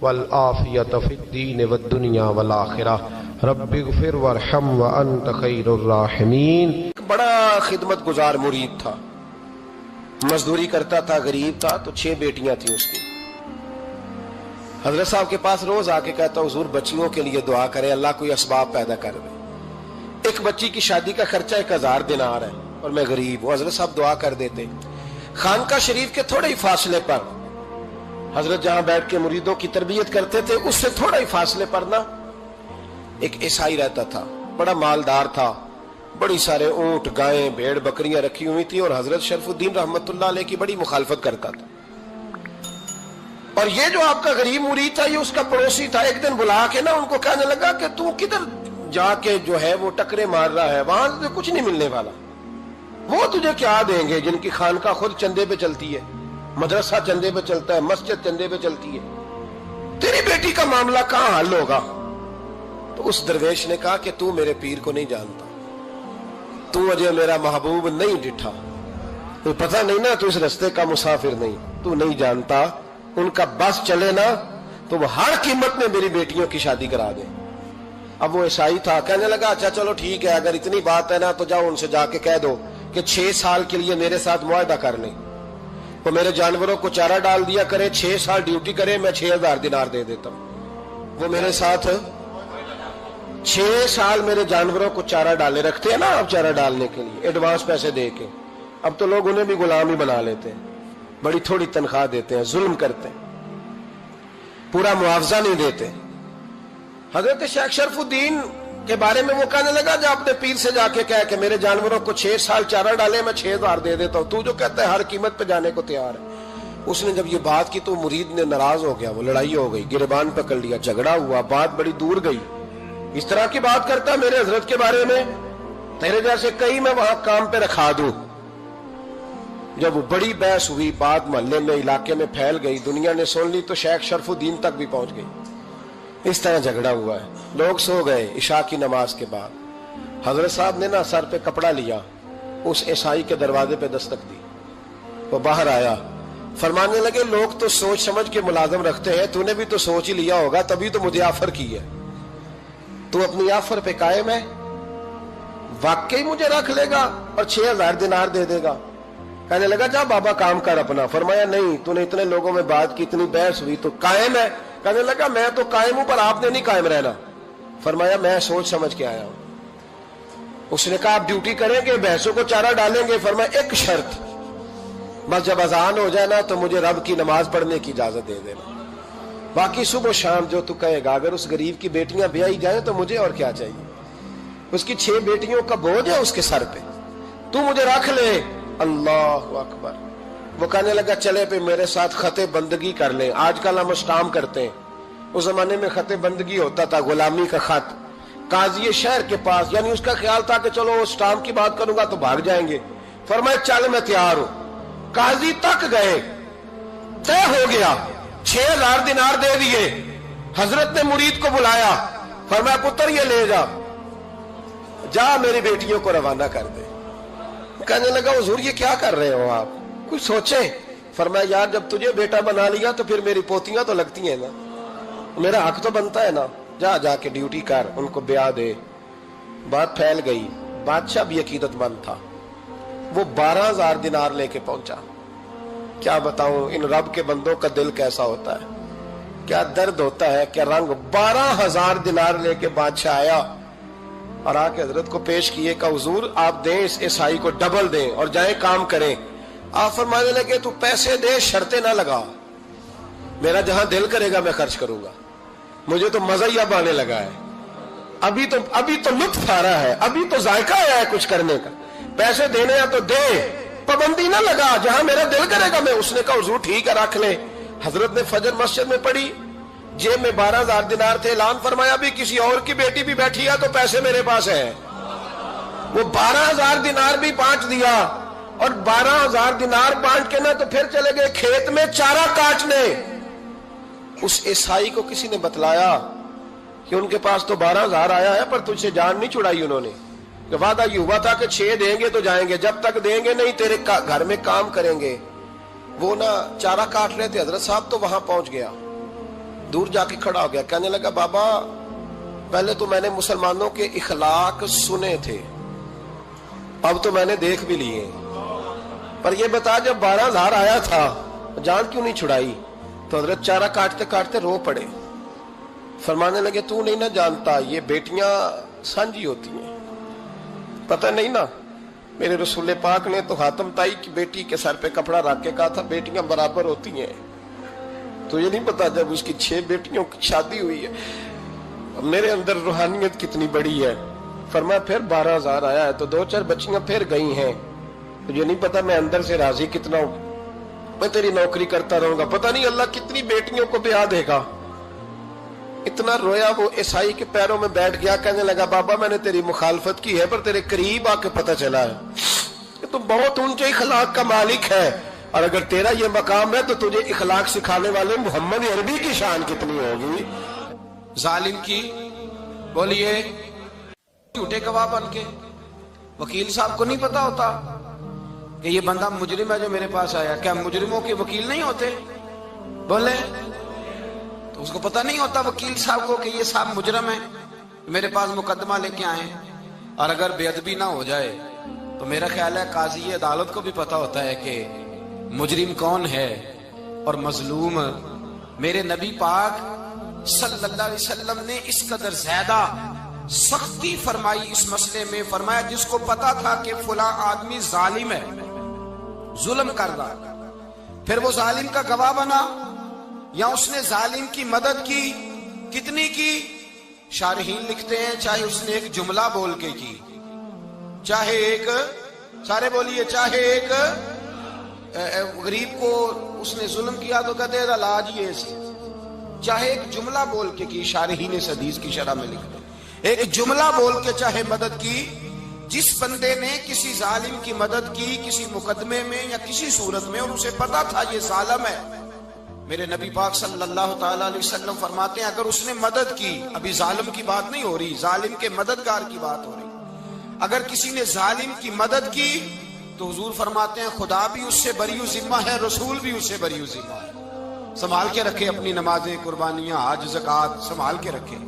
والعافیۃ فی الدین والدنیا والآخرہ. رب اغفر وارحم وانت خیر الراحمین. بڑا خدمت گزار مرید تھا، مزدوری کرتا تھا، غریب تھا. تو 6 بیٹیاں تھیں اس کی. حضرت صاحب کے پاس روز آ کے کہتا حضور بچیوں کے لیے دعا کرے، اللہ کوئی اسباب پیدا کر دے. ایک بچی کی شادی کا خرچہ 1000 دینار ہے اور میں غریب ہوں. حضرت صاحب دعا کر دیتے. خانقاہ شریف کے تھوڑے ہی فاصلے پر حضرت جہاں بیٹھ کے مریدوں کی تربیت کرتے تھے، اس سے تھوڑا ہی فاصلے پر نا ایک عیسائی رہتا تھا، بڑا مالدار تھا، بڑی سارے اونٹ گائیں بھیڑ بکریاں رکھی ہوئی تھی، اور حضرت شرف الدین رحمت اللہ علیہ کی بڑی مخالفت کرتا تھا. اور یہ جو آپ کا غریب مرید تھا یہ اس کا پڑوسی تھا. ایک دن بلا کے نا ان کو کہنے لگا کہ تو کدھر جا کے جو ہے وہ ٹکرے مار رہا ہے، وہاں سے کچھ نہیں ملنے والا. وہ تجھے کیا دیں گے جن کی خانقاہ خود چندے پہ چلتی ہے، مدرسہ چندے پہ چلتا ہے، مسجد چندے پہ چلتی ہے، تیری بیٹی کا معاملہ کہاں حل ہوگا؟ تو اس درویش نے کہا کہ تو میرے پیر کو نہیں جانتا، تو مجھے میرا محبوب نہیں ڈٹھا، تو پتہ نہیں نا، تو اس رستے کا مسافر نہیں، تو نہیں جانتا. ان کا بس چلے نا تو وہ ہر قیمت میں میری بیٹیوں کی شادی کرا دیں. اب وہ عیسائی تھا، کہنے لگا اچھا چلو ٹھیک ہے، اگر اتنی بات ہے نا تو جاؤ ان سے جا کے کہہ دو کہ 6 سال کے لیے میرے ساتھ معاہدہ کر لیں، وہ میرے جانوروں کو چارہ ڈال دیا کرے، 6 سال ڈیوٹی کرے، میں 6000 دینار دے دیتا ہوں. وہ میرے ساتھ 6 سال میرے جانوروں کو چارہ ڈالے، رکھتے ہیں نا آپ چارہ ڈالنے کے لیے ایڈوانس پیسے دے کے. اب تو لوگ انہیں بھی غلام ہی بنا لیتے ہیں، بڑی تھوڑی تنخواہ دیتے ہیں، ظلم کرتے ہیں، پورا معاوضہ نہیں دیتے. حضرت شیخ شرف الدین کے بارے میں وہ کہنے لگا جا اپنے پیر سے جا کے کہہ کہ میرے جانوروں کو 6 سال چارہ ڈالے، میں 6,000 دے دیتا ہوں، تو جو کہتا ہے ہر قیمت پہ جانے کو تیار ہے۔ اس نے جب یہ بات کی تو مرید نے ناراض ہو گیا، وہ لڑائی ہو گئی، گریبان پکڑ لیا، جھگڑا ہوا، بات بڑی دور گئی۔ اس طرح کی بات کرتا میرے حضرت کے بارے میں، تیرے جیسے کئی میں وہاں کام پہ رکھا دوں۔ جب وہ بڑی بحث ہوئی، بات محلے میں علاقے میں پھیل گئی، دنیا نے سن لی تو شیخ شرف الدین تک بھی پہنچ گئی۔ اس طرح جھگڑا ہوا ہے۔ لوگ سو گئے عشاء کی نماز کے بعد، حضرت صاحب نے سر پہ کپڑا لیا، اس عیسائی کے دروازے پہ دستک دی، وہ باہر آیا، فرمانے لگے لوگ تو سوچ سمجھ کے ملازم رکھتے ہیں، تو نے بھی تو سوچ ہی لیا ہوگا، تبھی تو مجھے آفر کی ہے، تو اپنی آفر پہ قائم ہے، واقعی مجھے رکھ لے گا اور 6,000 دینار دے دے گا؟ کہنے لگا جا بابا کام کر اپنا۔ فرمایا نہیں، تو نے اتنے لوگوں میں بات کی، اتنی بحث ہوئی، تو قائم ہے؟ کہنے لگا میں تو قائم ہوں پر آپ نے نہیں قائم رہنا۔ فرمایا میں سوچ سمجھ کے آیا ہوں۔ اس نے کہا آپ ڈیوٹی کریں گے، بھینسوں کو چارہ ڈالیں گے؟ فرمایا ایک شرط، بس جب اذان ہو جائے نا تو مجھے رب کی نماز پڑھنے کی اجازت دے دینا، باقی صبح و شام جو تو کہے گا۔ اگر اس غریب کی بیٹیاں بیائی جائیں تو مجھے اور کیا چاہیے، اس کی 6 بیٹیوں کا بوجھ ہے اس کے سر پہ، تو مجھے رکھ لے۔ اللہ اکبر۔ وہ کہنے لگا چلے پہ میرے ساتھ خط بندگی کر لیں، آج کل ہم اسٹام کرتے ہیں، اس زمانے میں خط بندگی ہوتا تھا، غلامی کا خط، قاضی شہر کے پاس، یعنی اس کا خیال تھا کہ چلو اسٹام کی بات کروں گا تو بھاگ جائیں گے۔ فرمایا چل میں تیار ہوں۔ قاضی تک گئے، طے ہو گیا، 6,000 دینار دے دیے۔ حضرت نے مرید کو بلایا، فرمایا پتر یہ لے جا، جا میری بیٹیوں کو روانہ کر دے۔ کہنے لگا حضور یہ کیا کر رہے ہو آپ، کچھ سوچیں۔ فرمایا یار جب تجھے بیٹا بنا لیا تو پھر میری پوتیاں تو لگتی ہیں نا، میرا حق تو بنتا ہے نا، جا کے ڈیوٹی کر، ان کو بیاہ دے۔ بات پھیل گئی، بادشاہ بھی عقیدت مند تھا، وہ 12,000 دینار لے کے پہنچا۔ کیا بتاؤں ان رب کے بندوں کا دل کیسا ہوتا ہے، کیا درد ہوتا ہے، کیا رنگ۔ 12,000 دینار لے کے بادشاہ آیا اور آ کے حضرت کو پیش کیے کہ حضور آپ دیں اس عیسائی کو ڈبل دیں اور جائیں کام کریں۔ آپ فرمانے لگے تو پیسے دے، شرطیں نہ لگا، میرا جہاں دل کرے گا میں خرچ کروں گا، مجھے تو مزہ ہی اب آنے لگا ہے، ابھی تو لطف آ رہا ہے، ابھی تو ذائقہ آیا ہے کچھ کرنے کا، پیسے دینے ہیں تو دے، پابندی نہ لگا، جہاں میرا دل کرے گا میں۔ اس نے کہا حضور ٹھیک ہے رکھ لے۔ حضرت نے فجر مسجد میں پڑھی، جیب میں 12,000 دینار تھے، اعلان فرمایا بھی کسی اور کی بیٹی بھی بیٹھی ہے تو پیسے میرے پاس ہیں۔ وہ 12,000 دینار بھی بانٹ دیا، اور 12,000 دینار بانٹ کے نہ تو پھر چلے گئے کھیت میں چارہ کاٹنے۔ اس عیسائی کو کسی نے بتلایا کہ ان کے پاس تو 12,000 آیا ہے پر تجھ سے جان نہیں چھڑائی انہوں نے، کہ وعدہ یہ ہوا تھا کہ 6 دیں گے تو جائیں گے، جب تک دیں گے نہیں تیرے گھر میں کام کریں گے۔ وہ نہ چارہ کاٹ رہے تھے، حضرت صاحب تو وہاں پہنچ گیا، دور جا کے کھڑا ہو گیا، کہنے لگا بابا پہلے تو میں نے مسلمانوں کے اخلاق سنے تھے، اب تو میں نے دیکھ بھی لیے، پر یہ بتا جب 12,000 آیا تھا جان کیوں نہیں چھڑائی؟ تو حضرت چارہ کاٹتے کاٹتے رو پڑے، فرمانے لگے تو نہیں نہ جانتا یہ بیٹیاں سانجی ہوتی ہیں، پتہ نہیں نا، میرے رسول پاک نے تو حاتم تائی کی بیٹی کے سر پہ کپڑا رکھ کے کہا تھا بیٹیاں برابر ہوتی ہیں، تو یہ نہیں پتا جب اس کی 6 بیٹیوں کی شادی ہوئی ہے میرے اندر روحانیت کتنی بڑی ہے۔ فرمایا پھر 12,000 آیا ہے تو 2-4 بچیاں پھر گئی ہیں، تجھے نہیں پتا میں اندر سے راضی کتنا ہوں، میں تیری نوکری کرتا رہوں گا، پتہ نہیں اللہ کتنی بیٹیوں کو بیاہ دے گا۔ اتنا رویا وہ عیسائی کے پیروں میں بیٹھ گیا، کہنے لگا بابا میں نے تیری مخالفت کی ہے پر تیرے قریب آ کے پتہ چلا ہے کہ تو بہت اونچے اخلاق کا مالک ہے، اور اگر تیرا یہ مقام ہے تو تجھے اخلاق سکھانے والے محمد عربی کی شان کتنی ہوگی۔ ظالم کی بولیے جھوٹے گواہ بن کے، وکیل صاحب کو نہیں پتا ہوتا کہ یہ بندہ مجرم ہے جو میرے پاس آیا، کیا مجرموں کے وکیل نہیں ہوتے؟ بولے تو اس کو پتہ نہیں ہوتا وکیل صاحب کو کہ یہ صاحب مجرم ہے، میرے پاس مقدمہ لے کے آئے، اور اگر بے ادبی نہ ہو جائے تو میرا خیال ہے قاضی عدالت کو بھی پتہ ہوتا ہے کہ مجرم کون ہے اور مظلوم۔ میرے نبی پاک صلی اللہ علیہ وسلم نے اس قدر زیادہ سختی فرمائی اس مسئلے میں، فرمایا جس کو پتا تھا کہ فلاں آدمی ظالم ہے، ظلم کر رہا، پھر وہ ظالم کا گواہ بنا یا اس نے ظالم کی مدد کی، کتنی کی؟ شارحین لکھتے ہیں چاہے اس نے ایک جملہ بول کے کی، چاہے ایک، سارے بولیے، چاہے ایک غریب کو اس نے ظلم کیا تو کہتے ہیں علاج یہ سی، چاہے ایک جملہ بول کے کی، شارحین اس حدیث کی شرح میں لکھتے ہیں ایک جملہ بول کے چاہے مدد کی، جس بندے نے کسی ظالم کی مدد کی کسی مقدمے میں یا کسی صورت میں اور اسے پتا تھا یہ ظالم ہے، میرے نبی پاک صلی اللہ تعالی علیہ وسلم فرماتے ہیں اگر اس نے مدد کی، ابھی ظالم کی بات نہیں ہو رہی، ظالم کے مددگار کی بات ہو رہی، اگر کسی نے ظالم کی مدد کی تو حضور فرماتے ہیں خدا بھی اس سے بری و ذمہ ہے، رسول بھی اس سے بری و ذمہ ہے۔ سنبھال کے رکھے اپنی نمازیں، قربانیاں، حج، زکوٰۃ سنبھال کے رکھے۔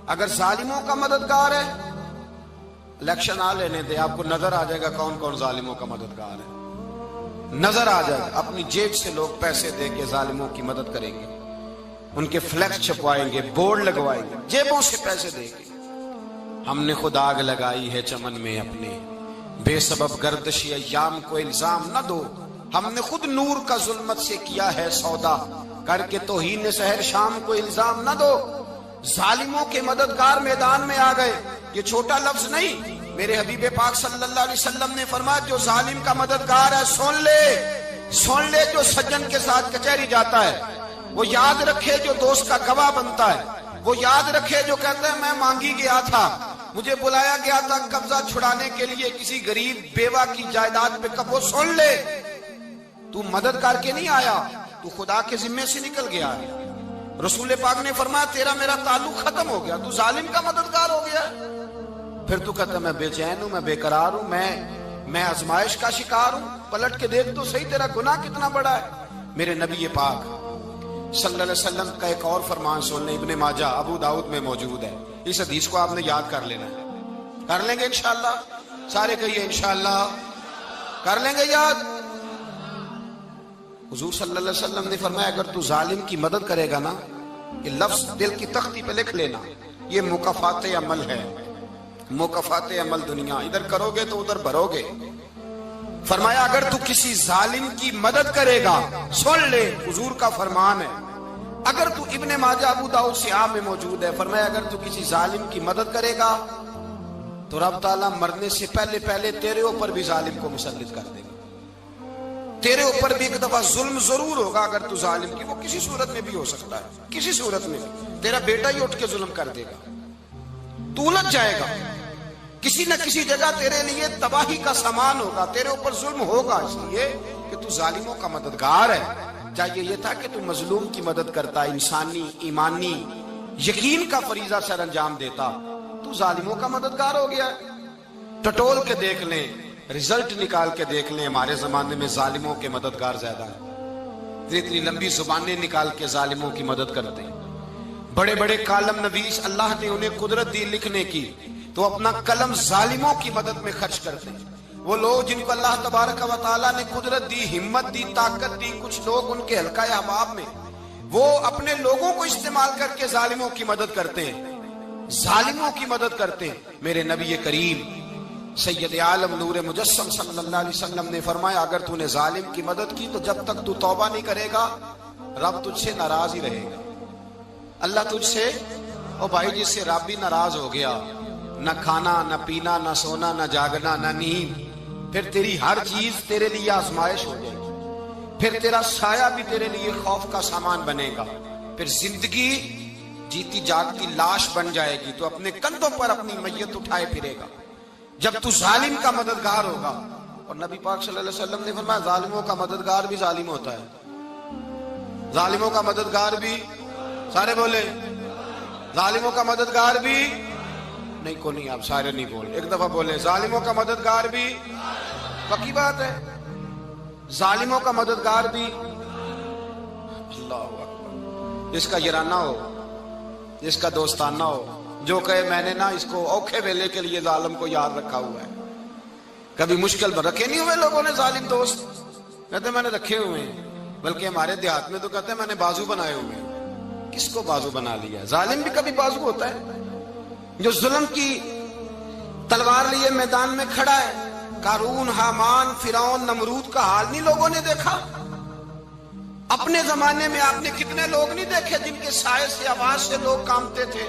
اگر ظالموں کا مددگار ہے، الیکشن آ لینے دے، آپ کو نظر آ جائے گا کون کون ظالموں کا مددگار ہے، نظر آ جائے گا۔ اپنی جیب سے لوگ پیسے دے کے ظالموں کی مدد کریں گے، ان کے فلیکس چھپوائیں گے، بورڈ لگوائیں گے، جیبوں سے پیسے دے کے۔ ہم نے خود آگ لگائی ہے چمن میں اپنے، بے سبب گردشی ایام کو الزام نہ دو، ہم نے خود نور کا ظلمت سے کیا ہے سودا، کر کے توہین سحر شام کو الزام نہ دو۔ ظالموں کے مددگار میدان میں آ گئے، یہ چھوٹا لفظ نہیں، میرے حبیب پاک صلی اللہ علیہ وسلم نے فرمایا جو ظالم کا مددگار ہے سن لے جو سجن کے ساتھ کچہری جاتا ہے، وہ یاد رکھے جو دوست کا گواہ بنتا ہے، وہ یاد رکھے جو کہتا ہے میں مانگی گیا تھا، مجھے بلایا گیا تھا قبضہ چھڑانے کے لیے کسی غریب بیوہ کی جائیداد پہ، کب وہ سن لے تو مدد کر کے نہیں آیا، تو خدا کے ذمے سے نکل گیا ہے۔ رسول پاک نے فرمایا تیرا میرا تعلق ختم ہو گیا، تو ظالم کا مددگار ہو گیا۔ پھر تو کہتا میں بے چین ہوں، میں بے قرار ہوں، میں آزمائش کا شکار ہوں، پلٹ کے دیکھ تو صحیح تیرا گناہ کتنا بڑا ہے۔ میرے نبی پاک صلی اللہ علیہ وسلم کا ایک اور فرمان سن لیں، ابن ماجہ ابو داؤد میں موجود ہے، اس حدیث کو آپ نے یاد کر لینا ہے، کر لیں گے انشاءاللہ، سارے کہیے انشاءاللہ، کر لیں گے یاد۔ حضور صلی اللہ علیہ وسلم نے فرمایا اگر تو ظالم کی مدد کرے گا نا، یہ لفظ دل کی تختی پہ لکھ لینا، یہ مکافات عمل ہے، مکافات عمل دنیا، ادھر کرو گے تو ادھر بھرو گے۔ فرمایا اگر تو کسی ظالم کی مدد کرے گا، سن لے حضور کا فرمان ہے، اگر تو ابن ماجہ ابو داؤد سیاہ میں موجود ہے، فرمایا اگر تو کسی ظالم کی مدد کرے گا تو رب تعالیٰ مرنے سے پہلے تیرے اوپر بھی ظالم کو مسلط کر دے گا، تیرے اوپر بھی ایک دفعہ ظلم ضرور ہوگا اگر تو ظالم کی، وہ کسی صورت میں بھی ہو سکتا ہے، کسی صورت میں تیرا بیٹا ہی اٹھ کے ظلم کر دے گا، تو الجھ جائے گا، کسی نہ کسی جگہ تیرے لیے تباہی کا سامان ہوگا، تیرے اوپر ظلم ہوگا، اس لیے کہ تو ظالموں کا مددگار ہے۔ چاہیے یہ تھا کہ تو مظلوم کی مدد کرتا، انسانی ایمانی یقین کا فریضہ سر انجام دیتا، تو ظالموں کا مددگار ہو گیا۔ ٹٹول کے دیکھ لیں، رزلٹ نکال کے دیکھ لیں، ہمارے زمانے میں ظالموں کے مددگار زیادہ ہیں، اتنی لمبی زبانیں نکال کے ظالموں کی مدد کرتے ہیں، بڑے بڑے کالم نویس اللہ نے انہیں قدرت دی لکھنے کی، تو اپنا قلم ظالموں کی مدد میں خرچ کرتے ہیں۔ وہ لوگ جن کو اللہ تبارک و تعالیٰ نے قدرت دی، ہمت دی، طاقت دی، کچھ لوگ ان کے حلقہ احباب میں وہ اپنے لوگوں کو استعمال کر کے ظالموں کی مدد کرتے ہیں، ظالموں کی مدد کرتے ہیں۔ میرے نبی کریم سید عالم نور مجسم صلی اللہ علیہ وسلم نے فرمایا اگر تو نے ظالم کی مدد کی تو جب تک تو توبہ نہیں کرے گا رب تجھ سے ناراض ہی رہے گا، اللہ تجھ سے، او بھائی جس سے رب بھی ناراض ہو گیا، نہ کھانا نہ پینا نہ سونا نہ جاگنا نہ نیند، پھر تیری ہر چیز تیرے لیے آزمائش ہو جائے گی، پھر تیرا سایہ بھی تیرے لیے خوف کا سامان بنے گا، پھر زندگی جیتی جاگتی لاش بن جائے گی، تو اپنے کندھوں پر اپنی میت اٹھائے پھرے گا جب تو ظالم کا مددگار ہوگا۔ اور نبی پاک صلی اللہ علیہ وسلم نے فرمایا ظالموں کا مددگار بھی ظالم ہوتا ہے، ظالموں کا مددگار بھی، سارے بولے ظالموں کا مددگار بھی، نہیں کو نہیں، آپ سارے نہیں بولے، ایک دفعہ بولے ظالموں کا مددگار بھی، پکی بات ہے، ظالموں کا مددگار بھی۔ اللہ اکبر، جس کا یارانہ ہو، جس کا دوستانہ ہو، جو کہے میں نے نا اس کو اوکھے ویلے کے لیے ظالم کو یاد رکھا ہوا ہے، کبھی مشکل میں رکھے نہیں ہوئے لوگوں نے ظالم دوست، کہتے میں نے رکھے ہوئے ہیں، بلکہ ہمارے دیہات میں تو کہتے ہیں میں نے بازو بنائے ہوئے ہیں۔ کس کو بازو بنا لیا؟ ظالم بھی کبھی بازو ہوتا ہے، جو ظلم کی تلوار لیے میدان میں کھڑا ہے۔ قارون، حامان، فرعون، نمرود کا حال نہیں لوگوں نے دیکھا؟ اپنے زمانے میں آپ نے کتنے لوگ نہیں دیکھے جن کے سائے سے، آواز سے لوگ کانپتے تھے؟